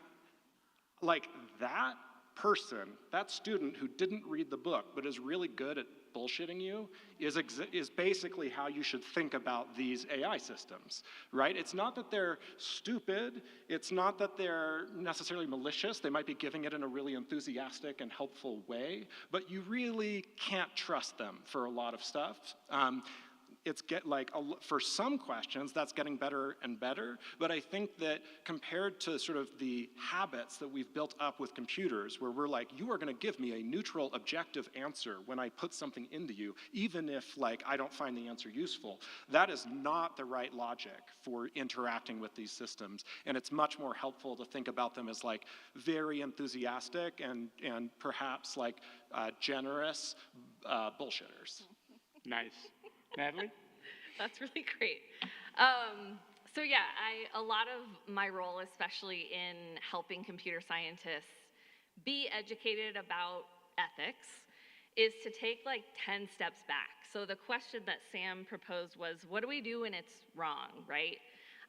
like that person, that student who didn't read the book but is really good at bullshitting you is basically how you should think about these AI systems, right? It's not that they're stupid, it's not that they're necessarily malicious, they might be giving it in a really enthusiastic and helpful way, but you really can't trust them for a lot of stuff. For some questions, that's getting better and better, but I think that compared to sort of the habits that we've built up with computers, where we're like, you are gonna give me a neutral, objective answer when I put something into you, even if like I don't find the answer useful, that is not the right logic for interacting with these systems. And it's much more helpful to think about them as like very enthusiastic and perhaps like generous bullshitters. Nice. Natalie? That's really great. So yeah, a lot of my role, especially in helping computer scientists be educated about ethics, is to take like 10 steps back. So the question that Sam proposed was, what do we do when it's wrong, right?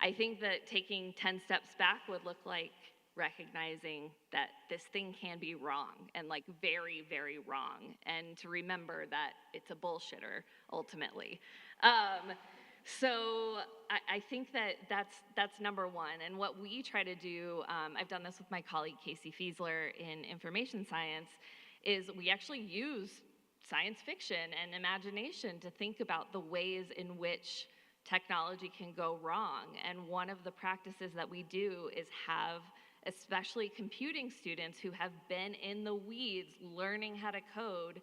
I think that taking 10 steps back would look like recognizing that this thing can be wrong, and like very, very wrong, and to remember that it's a bullshitter ultimately. So I think that's number one. And what we try to do, I've done this with my colleague Casey Fiesler in information science, is we actually use science fiction and imagination to think about the ways in which technology can go wrong. And one of the practices that we do is have especially computing students who have been in the weeds learning how to code,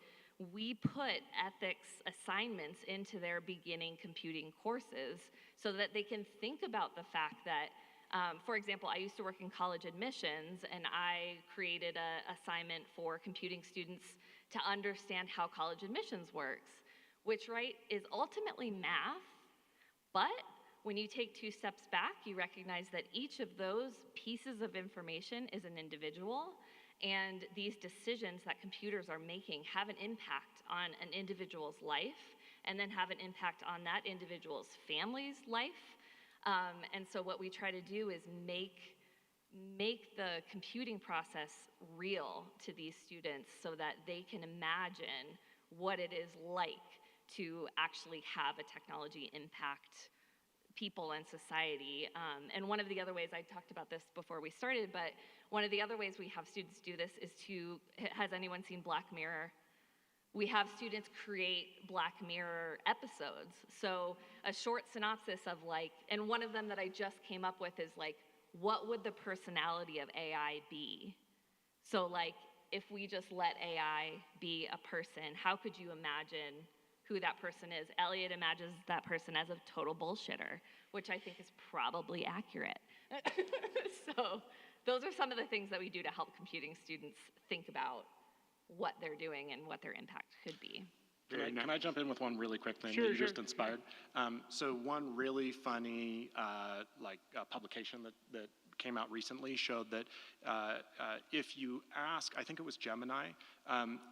we put ethics assignments into their beginning computing courses so that they can think about the fact that, for example, I used to work in college admissions, and I created an assignment for computing students to understand how college admissions works, which, right, is ultimately math, but when you take 2 steps back, you recognize that each of those pieces of information is an individual, and these decisions that computers are making have an impact on an individual's life, and then have an impact on that individual's family's life. And so what we try to do is make the computing process real to these students so that they can imagine what it is like to actually have a technology impact people and society. And one of the other ways, I talked about this before we started, but one of the other ways we have students do this is has anyone seen Black Mirror? We have students create Black Mirror episodes. So a short synopsis of like, and one of them that I just came up with is like, what would the personality of AI be? So like, if we just let AI be a person, how could you imagine who that person is? Elliot imagines that person as a total bullshitter, which I think is probably accurate. So those are some of the things that we do to help computing students think about what they're doing and what their impact could be. Can I jump in with one really quick thing Sure, that you sure. just inspired? So one really funny publication that came out recently showed that if you ask, I think it was Gemini,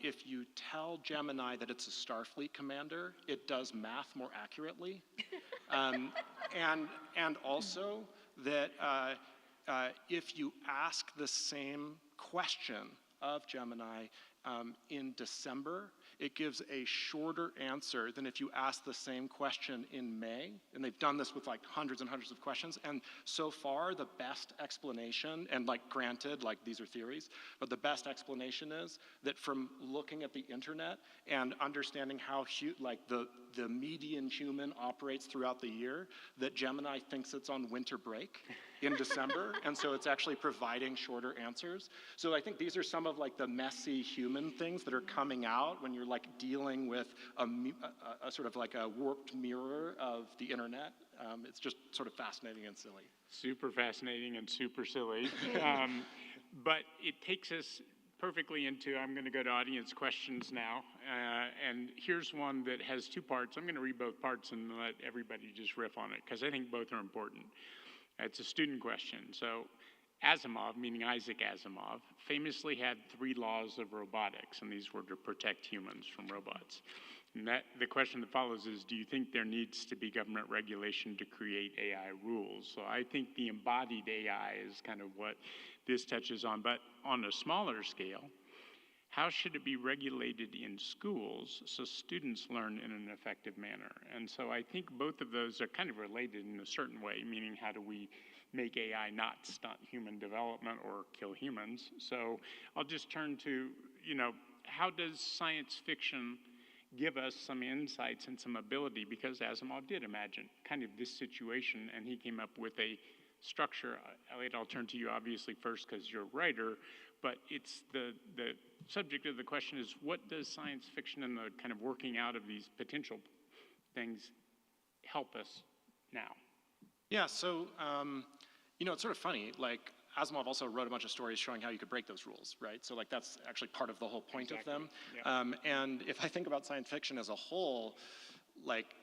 if you tell Gemini that it's a Starfleet commander, it does math more accurately. And also that if you ask the same question of Gemini in December, it gives a shorter answer than if you ask the same question in May. And they've done this with like hundreds and hundreds of questions. And so far, the best explanation, and like granted, like these are theories, but the best explanation is that from looking at the internet and understanding how the median human operates throughout the year, that Gemini thinks it's on winter break in December, and so it's actually providing shorter answers. So I think these are some of like the messy human things that are coming out when you're like dealing with a sort of like a warped mirror of the internet. It's just sort of fascinating and silly. Super fascinating and super silly. But it takes us perfectly into, I'm going to go to audience questions now. And here's one that has 2 parts. I'm going to read both parts and let everybody just riff on it, because I think both are important. It's a student question. So Asimov, meaning Isaac Asimov, famously had 3 laws of robotics, and these were to protect humans from robots. And the question that follows is, do you think there needs to be government regulation to create AI rules? So I think the embodied AI is kind of what this touches on. But on a smaller scale, how should it be regulated in schools so students learn in an effective manner? And so I think both of those are kind of related in a certain way, meaning how do we make AI not stunt human development or kill humans? So I'll just turn to, how does science fiction give us some insights and some ability? Because Asimov did imagine kind of this situation, and he came up with a structure. Elliot, I'll turn to you obviously first because you're a writer, but it's the subject of the question is, what does science fiction and the kind of working out of these potential things help us now? Yeah, so, it's sort of funny, like, Asimov also wrote a bunch of stories showing how you could break those rules, right? So, like, that's actually part of the whole point of them. Yeah. And if I think about science fiction as a whole, like,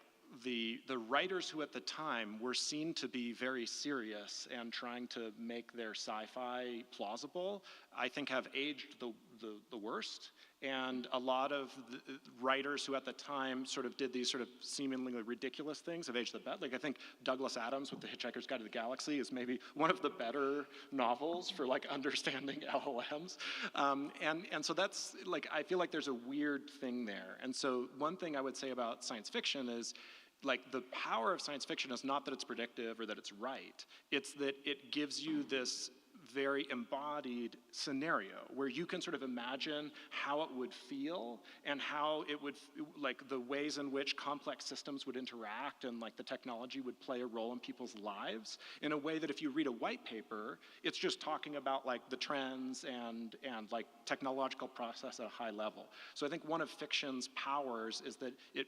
the writers who at the time were seen to be very serious and trying to make their sci-fi plausible, I think have aged the worst. And a lot of the writers who at the time sort of did these sort of seemingly ridiculous things have aged the best. Like, I think Douglas Adams with The Hitchhiker's Guide to the Galaxy is maybe one of the better novels for like understanding LLMs. And so that's like, I feel like there's a weird thing there. And so one thing I would say about science fiction is, like, the power of science fiction is not that it's predictive or that it's right. It's that it gives you this very embodied scenario where you can sort of imagine how it would feel and how it would, like, the ways in which complex systems would interact and like the technology would play a role in people's lives in a way that if you read a white paper, it's just talking about like the trends and like technological process at a high level. So I think one of fiction's powers is that it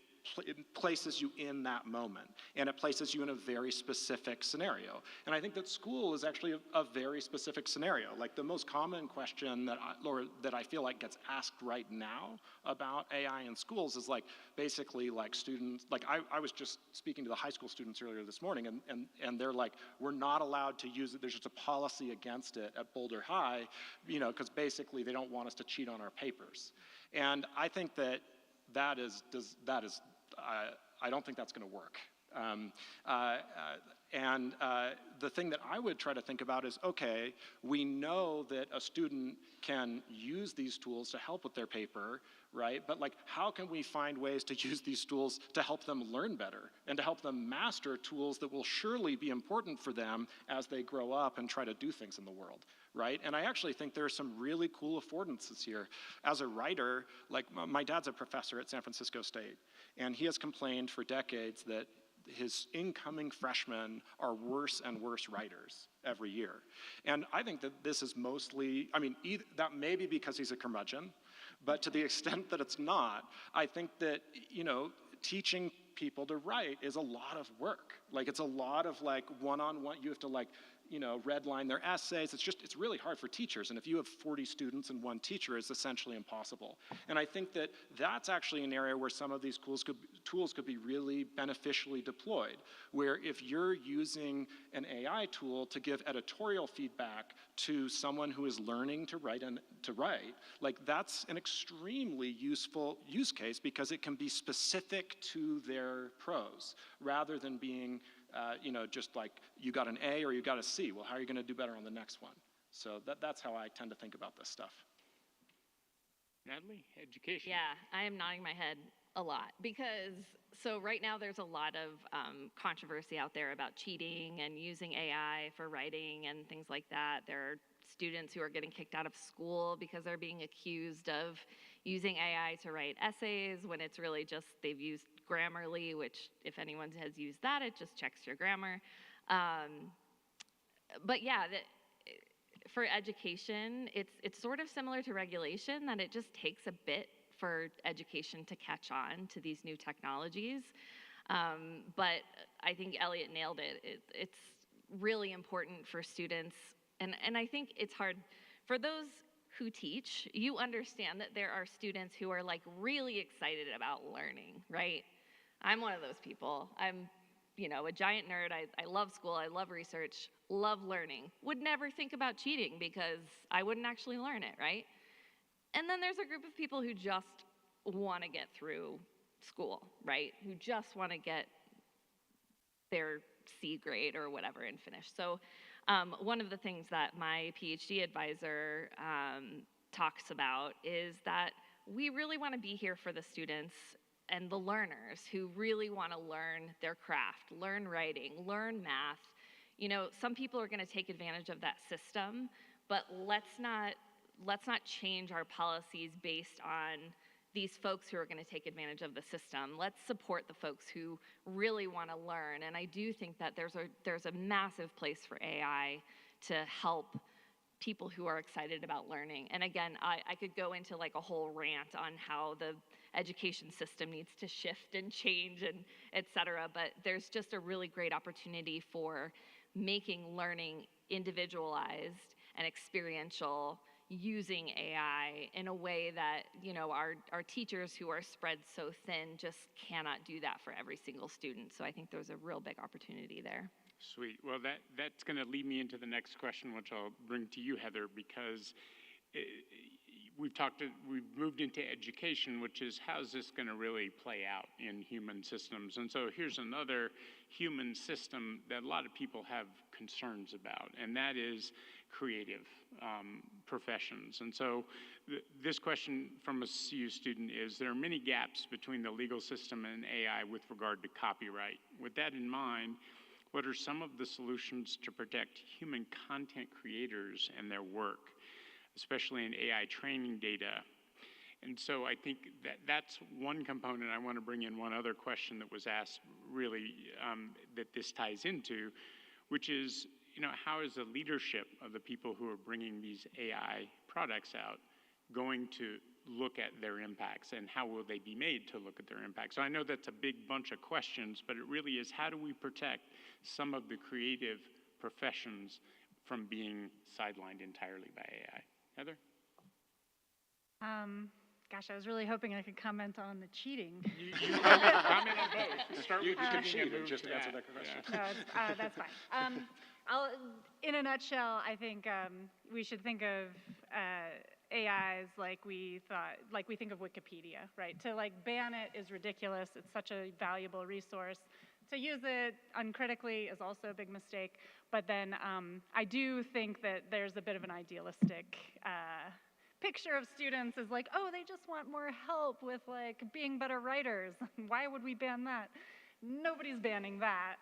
places you in that moment, and it places you in a very specific scenario. And I think that school is actually a very specific scenario. Like, the most common question that I feel like gets asked right now about AI in schools is like, basically like students, like I was just speaking to the high school students earlier this morning, and they're like, we're not allowed to use it. There's just a policy against it at Boulder High, because basically they don't want us to cheat on our papers. And I think that I don't think that's going to work. The thing that I would try to think about is, okay, we know that a student can use these tools to help with their paper, right? But like, how can we find ways to use these tools to help them learn better and to help them master tools that will surely be important for them as they grow up and try to do things in the world, right? And I actually think there are some really cool affordances here. As a writer, like, my dad's a professor at San Francisco State, and he has complained for decades that his incoming freshmen are worse and worse writers every year. And I think that this is mostly, that may be because he's a curmudgeon, but to the extent that it's not, I think that, teaching people to write is a lot of work. Like, it's a lot of like one-on-one, you have to like, redline their essays. It's really hard for teachers. And if you have 40 students and one teacher, it's essentially impossible. And I think that that's actually an area where some of these tools could be really beneficially deployed, where if you're using an AI tool to give editorial feedback to someone who is learning to write, like, that's an extremely useful use case because it can be specific to their prose rather than being just like, you got an A or you got a C. Well, how are you going to do better on the next one? So that's how I tend to think about this stuff. Natalie, education. Yeah, I am nodding my head a lot because, so right now there's a lot of controversy out there about cheating and using AI for writing and things like that. There are students who are getting kicked out of school because they're being accused of using AI to write essays when it's really just they've used Grammarly, which if anyone has used that, it just checks your grammar. But yeah, for education, it's sort of similar to regulation, that it just takes a bit for education to catch on to these new technologies. But I think Elliot nailed it. It's really important for students, and I think it's hard for those who teach. You understand that there are students who are like really excited about learning, right? I'm one of those people. I'm, a giant nerd. I love school. I love research, love learning. Would never think about cheating because I wouldn't actually learn it, right? And then there's a group of people who just want to get through school, right? Who just want to get their C grade or whatever and finish. So one of the things that my PhD advisor talks about is that we really want to be here for the students and the learners who really want to learn their craft, learn writing, learn math. You know, some people are going to take advantage of that system, but let's not change our policies based on these folks who are going to take advantage of the system. Let's support the folks who really want to learn. And I do think that there's a massive place for AI to help people who are excited about learning. And again, I could go into like a whole rant on how the education system needs to shift and change and et cetera, but there's just a really great opportunity for making learning individualized and experiential using AI in a way that, you know, our teachers who are spread so thin just cannot do that for every single student. So I think there's a real big opportunity there. Sweet. Well, that's going to lead me into the next question, which I'll bring to you, Heather, because we've moved into education, which is how's this going to really play out in human systems? And so here's another human system that a lot of people have concerns about, and that is creative professions. And so this question from a CU student is, there are many gaps between the legal system and AI with regard to copyright. With that in mind, what are some of the solutions to protect human content creators and their work, especially in AI training data? And so I think that's one component. I want to bring in one other question that was asked really that this ties into, which is, you know, how is the leadership of the people who are bringing these AI products out going to look at their impacts, and how will they be made to look at their impacts? So I know that's a big bunch of questions, but it really is, how do we protect some of the creative professions from being sidelined entirely by AI? Heather? Gosh, I was really hoping I could comment on the cheating. You comment on both. Start with can cheating and cheat and move just to answer that. that question. No, that's fine. In a nutshell, I think we should think of AIs like we think of Wikipedia, right? To like ban it is ridiculous. It's such a valuable resource. To use it uncritically is also a big mistake. But then I do think that there's a bit of an idealistic picture of students as like, oh, they just want more help with like being better writers. Why would we ban that? Nobody's banning that.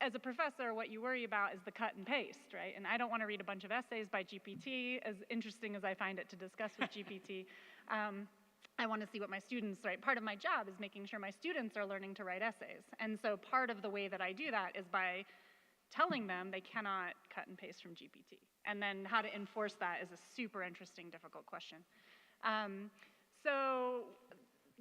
As a professor, what you worry about is the cut and paste, right? And I don't want to read a bunch of essays by GPT, as interesting as I find it to discuss with GPT. I want to see what my students write. Part of my job is making sure my students are learning to write essays. And so part of the way that I do that is by telling them they cannot cut and paste from GPT. And then how to enforce that is a super interesting, difficult question.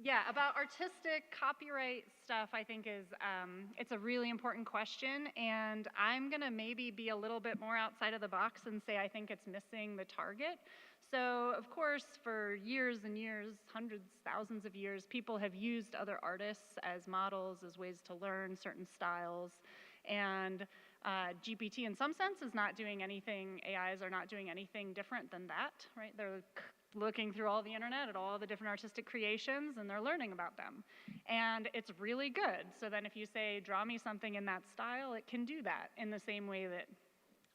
Yeah, about artistic copyright stuff, I think it's a really important question, and I'm gonna maybe be a little bit more outside of the box and say I think it's missing the target. So, of course, for years and years, hundreds, thousands of years, people have used other artists as models, as ways to learn certain styles, and GPT in some sense is not doing anything, AIs are not doing anything different than that, right? They're looking through all the internet at all the different artistic creations, and they're learning about them. And it's really good. So then if you say, draw me something in that style, it can do that in the same way that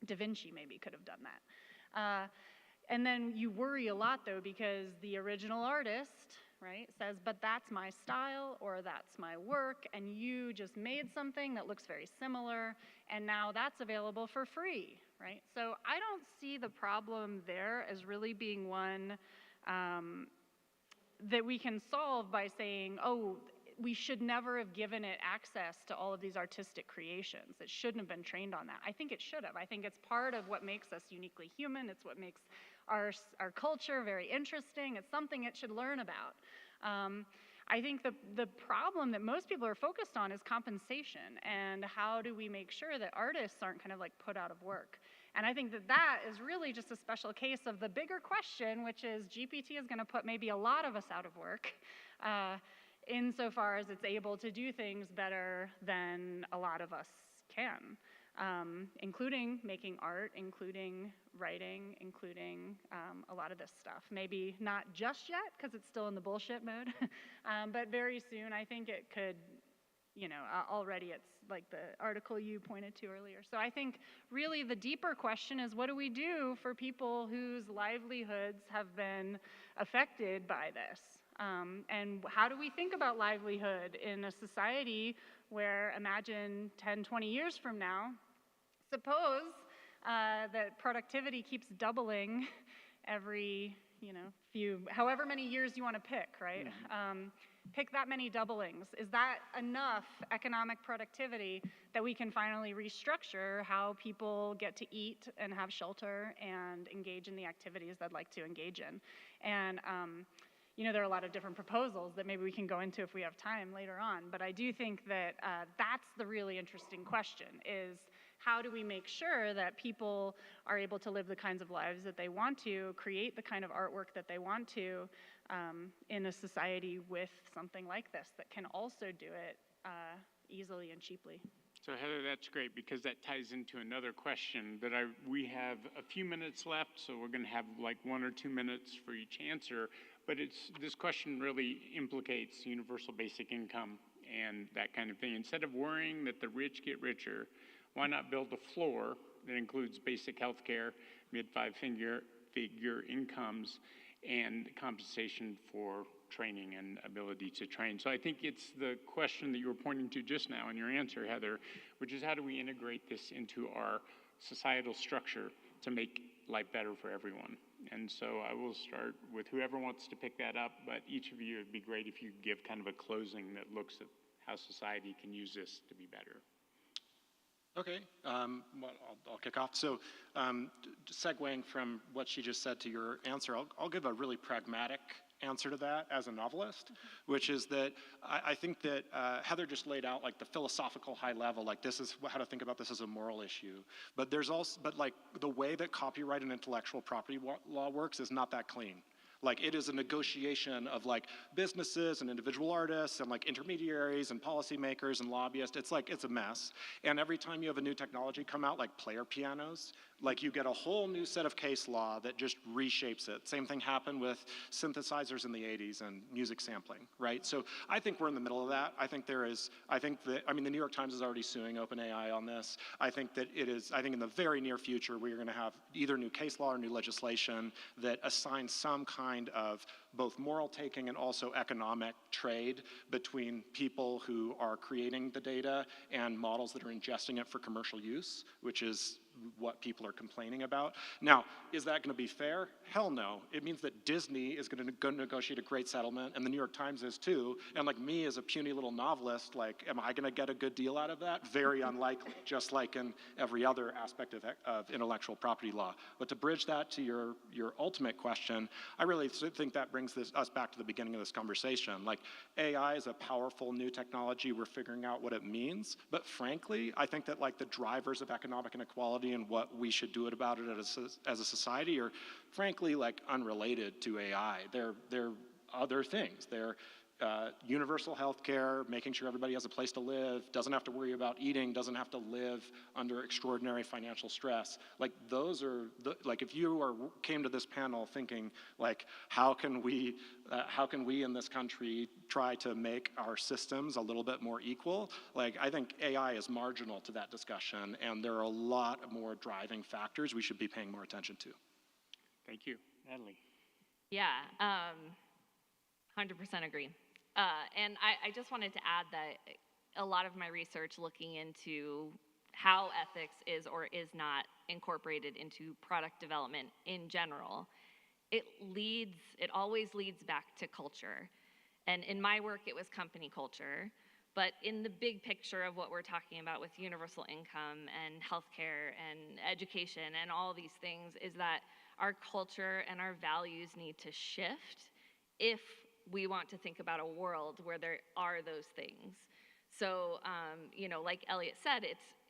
Da Vinci maybe could have done that. And then you worry a lot, though, because the original artist, right, says, but that's my style, or that's my work, and you just made something that looks very similar, and now that's available for free, right? So I don't see the problem there as really being one that we can solve by saying, oh, we should never have given it access to all of these artistic creations. It shouldn't have been trained on that. I think it should have. I think it's part of what makes us uniquely human. It's what makes our culture very interesting. It's something it should learn about. I think the problem that most people are focused on is compensation, and how do we make sure that artists aren't kind of like put out of work. And I think that is really just a special case of the bigger question, which is GPT is going to put maybe a lot of us out of work insofar as it's able to do things better than a lot of us can. including making art, including writing, including a lot of this stuff. Maybe not just yet, because it's still in the bullshit mode, but very soon I think it could, already it's like the article you pointed to earlier. So I think really the deeper question is, what do we do for people whose livelihoods have been affected by this? And how do we think about livelihood in a society where, imagine 10, 20 years from now, suppose that productivity keeps doubling every, however many years you want to pick, right? Pick that many doublings. Is that enough economic productivity that we can finally restructure how people get to eat and have shelter and engage in the activities they'd like to engage in? And there are a lot of different proposals that maybe we can go into if we have time later on, but I do think that that's the really interesting question, is how do we make sure that people are able to live the kinds of lives that they want to, create the kind of artwork that they want to, in a society with something like this that can also do it easily and cheaply. So Heather, that's great, because that ties into another question that we have a few minutes left, so we're going to have like 1 or 2 minutes for each answer. But this question really implicates universal basic income and that kind of thing. Instead of worrying that the rich get richer, why not build a floor that includes basic health care, mid-5-figure incomes, and compensation for training and ability to train? So I think it's the question that you were pointing to just now in your answer, Heather, which is how do we integrate this into our societal structure to make life better for everyone? And so I will start with whoever wants to pick that up, but each of you, it'd be great if you give kind of a closing that looks at how society can use this to be better. Okay, well, I'll kick off. So segueing from what she just said to your answer, I'll give a really pragmatic answer to that as a novelist, which is that I think that Heather just laid out like the philosophical high level, like this is how to think about this as a moral issue. But there's also, like the way that copyright and intellectual property law works is not that clean. Like it is a negotiation of like businesses and individual artists and like intermediaries and policymakers and lobbyists. It's a mess. And every time you have a new technology come out, like player pianos, like you get a whole new set of case law that just reshapes it. Same thing happened with synthesizers in the 80s and music sampling, right? So I think we're in the middle of that. I think the New York Times is already suing OpenAI on this. I think in the very near future, we're gonna have either new case law or new legislation that assigns some kind of both moral taking and also economic trade between people who are creating the data and models that are ingesting it for commercial use, which is what people are complaining about. Now, is that going to be fair? Hell no. It means that Disney is going to negotiate a great settlement, and the New York Times is too. And like me as a puny little novelist, like, am I going to get a good deal out of that? Very unlikely, just like in every other aspect of intellectual property law. But to bridge that to your ultimate question, I really think that brings us back to the beginning of this conversation. Like, AI is a powerful new technology. We're figuring out what it means. But frankly, I think that like the drivers of economic inequality and what we should do about it as a society are frankly like unrelated to AI. They're other things. They're universal health care, making sure everybody has a place to live, doesn't have to worry about eating, doesn't have to live under extraordinary financial stress. Like those are, like if you came to this panel thinking like, how can we in this country try to make our systems a little bit more equal? Like I think AI is marginal to that discussion, and there are a lot more driving factors we should be paying more attention to. Thank you. Natalie. Yeah, 100% agree. And I just wanted to add that a lot of my research looking into how ethics is or is not incorporated into product development in general, it always leads back to culture. And in my work, it was company culture. But in the big picture of what we're talking about with universal income and healthcare and education and all these things is that our culture and our values need to shift if we want to think about a world where there are those things. So, like Elliot said,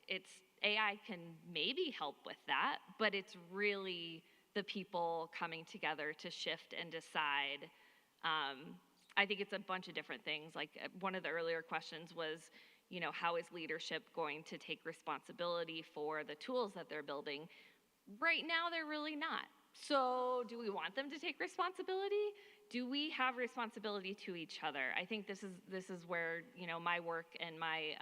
it's AI can maybe help with that, but it's really the people coming together to shift and decide. I think it's a bunch of different things. Like one of the earlier questions was, you know, how is leadership going to take responsibility for the tools that they're building? Right now, they're really not. So do we want them to take responsibility? Do we have responsibility to each other? I think this is where, you know, my work and my,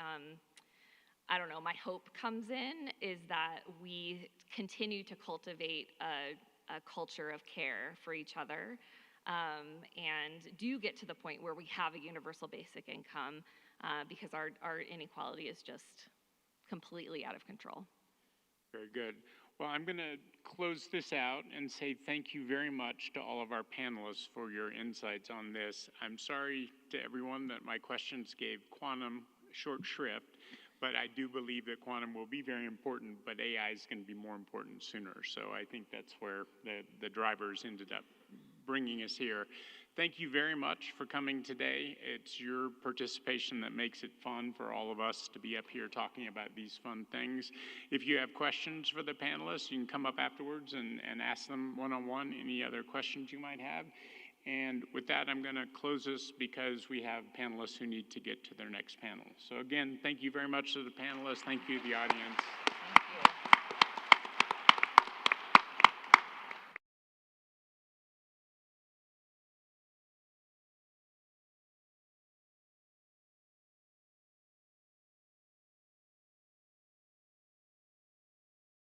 I don't know, my hope comes in, is that we continue to cultivate a culture of care for each other, and do get to the point where we have a universal basic income, because our inequality is just completely out of control. Very good. Well, I'm going to close this out and say thank you very much to all of our panelists for your insights on this. I'm sorry to everyone that my questions gave quantum short shrift, but I do believe that quantum will be very important, but AI is going to be more important sooner. So I think that's where the drivers ended up bringing us here. Thank you very much for coming today. It's your participation that makes it fun for all of us to be up here talking about these fun things. If you have questions for the panelists, you can come up afterwards and ask them one-on-one any other questions you might have. And with that, I'm going to close this because we have panelists who need to get to their next panel. So again, thank you very much to the panelists. Thank you to the audience.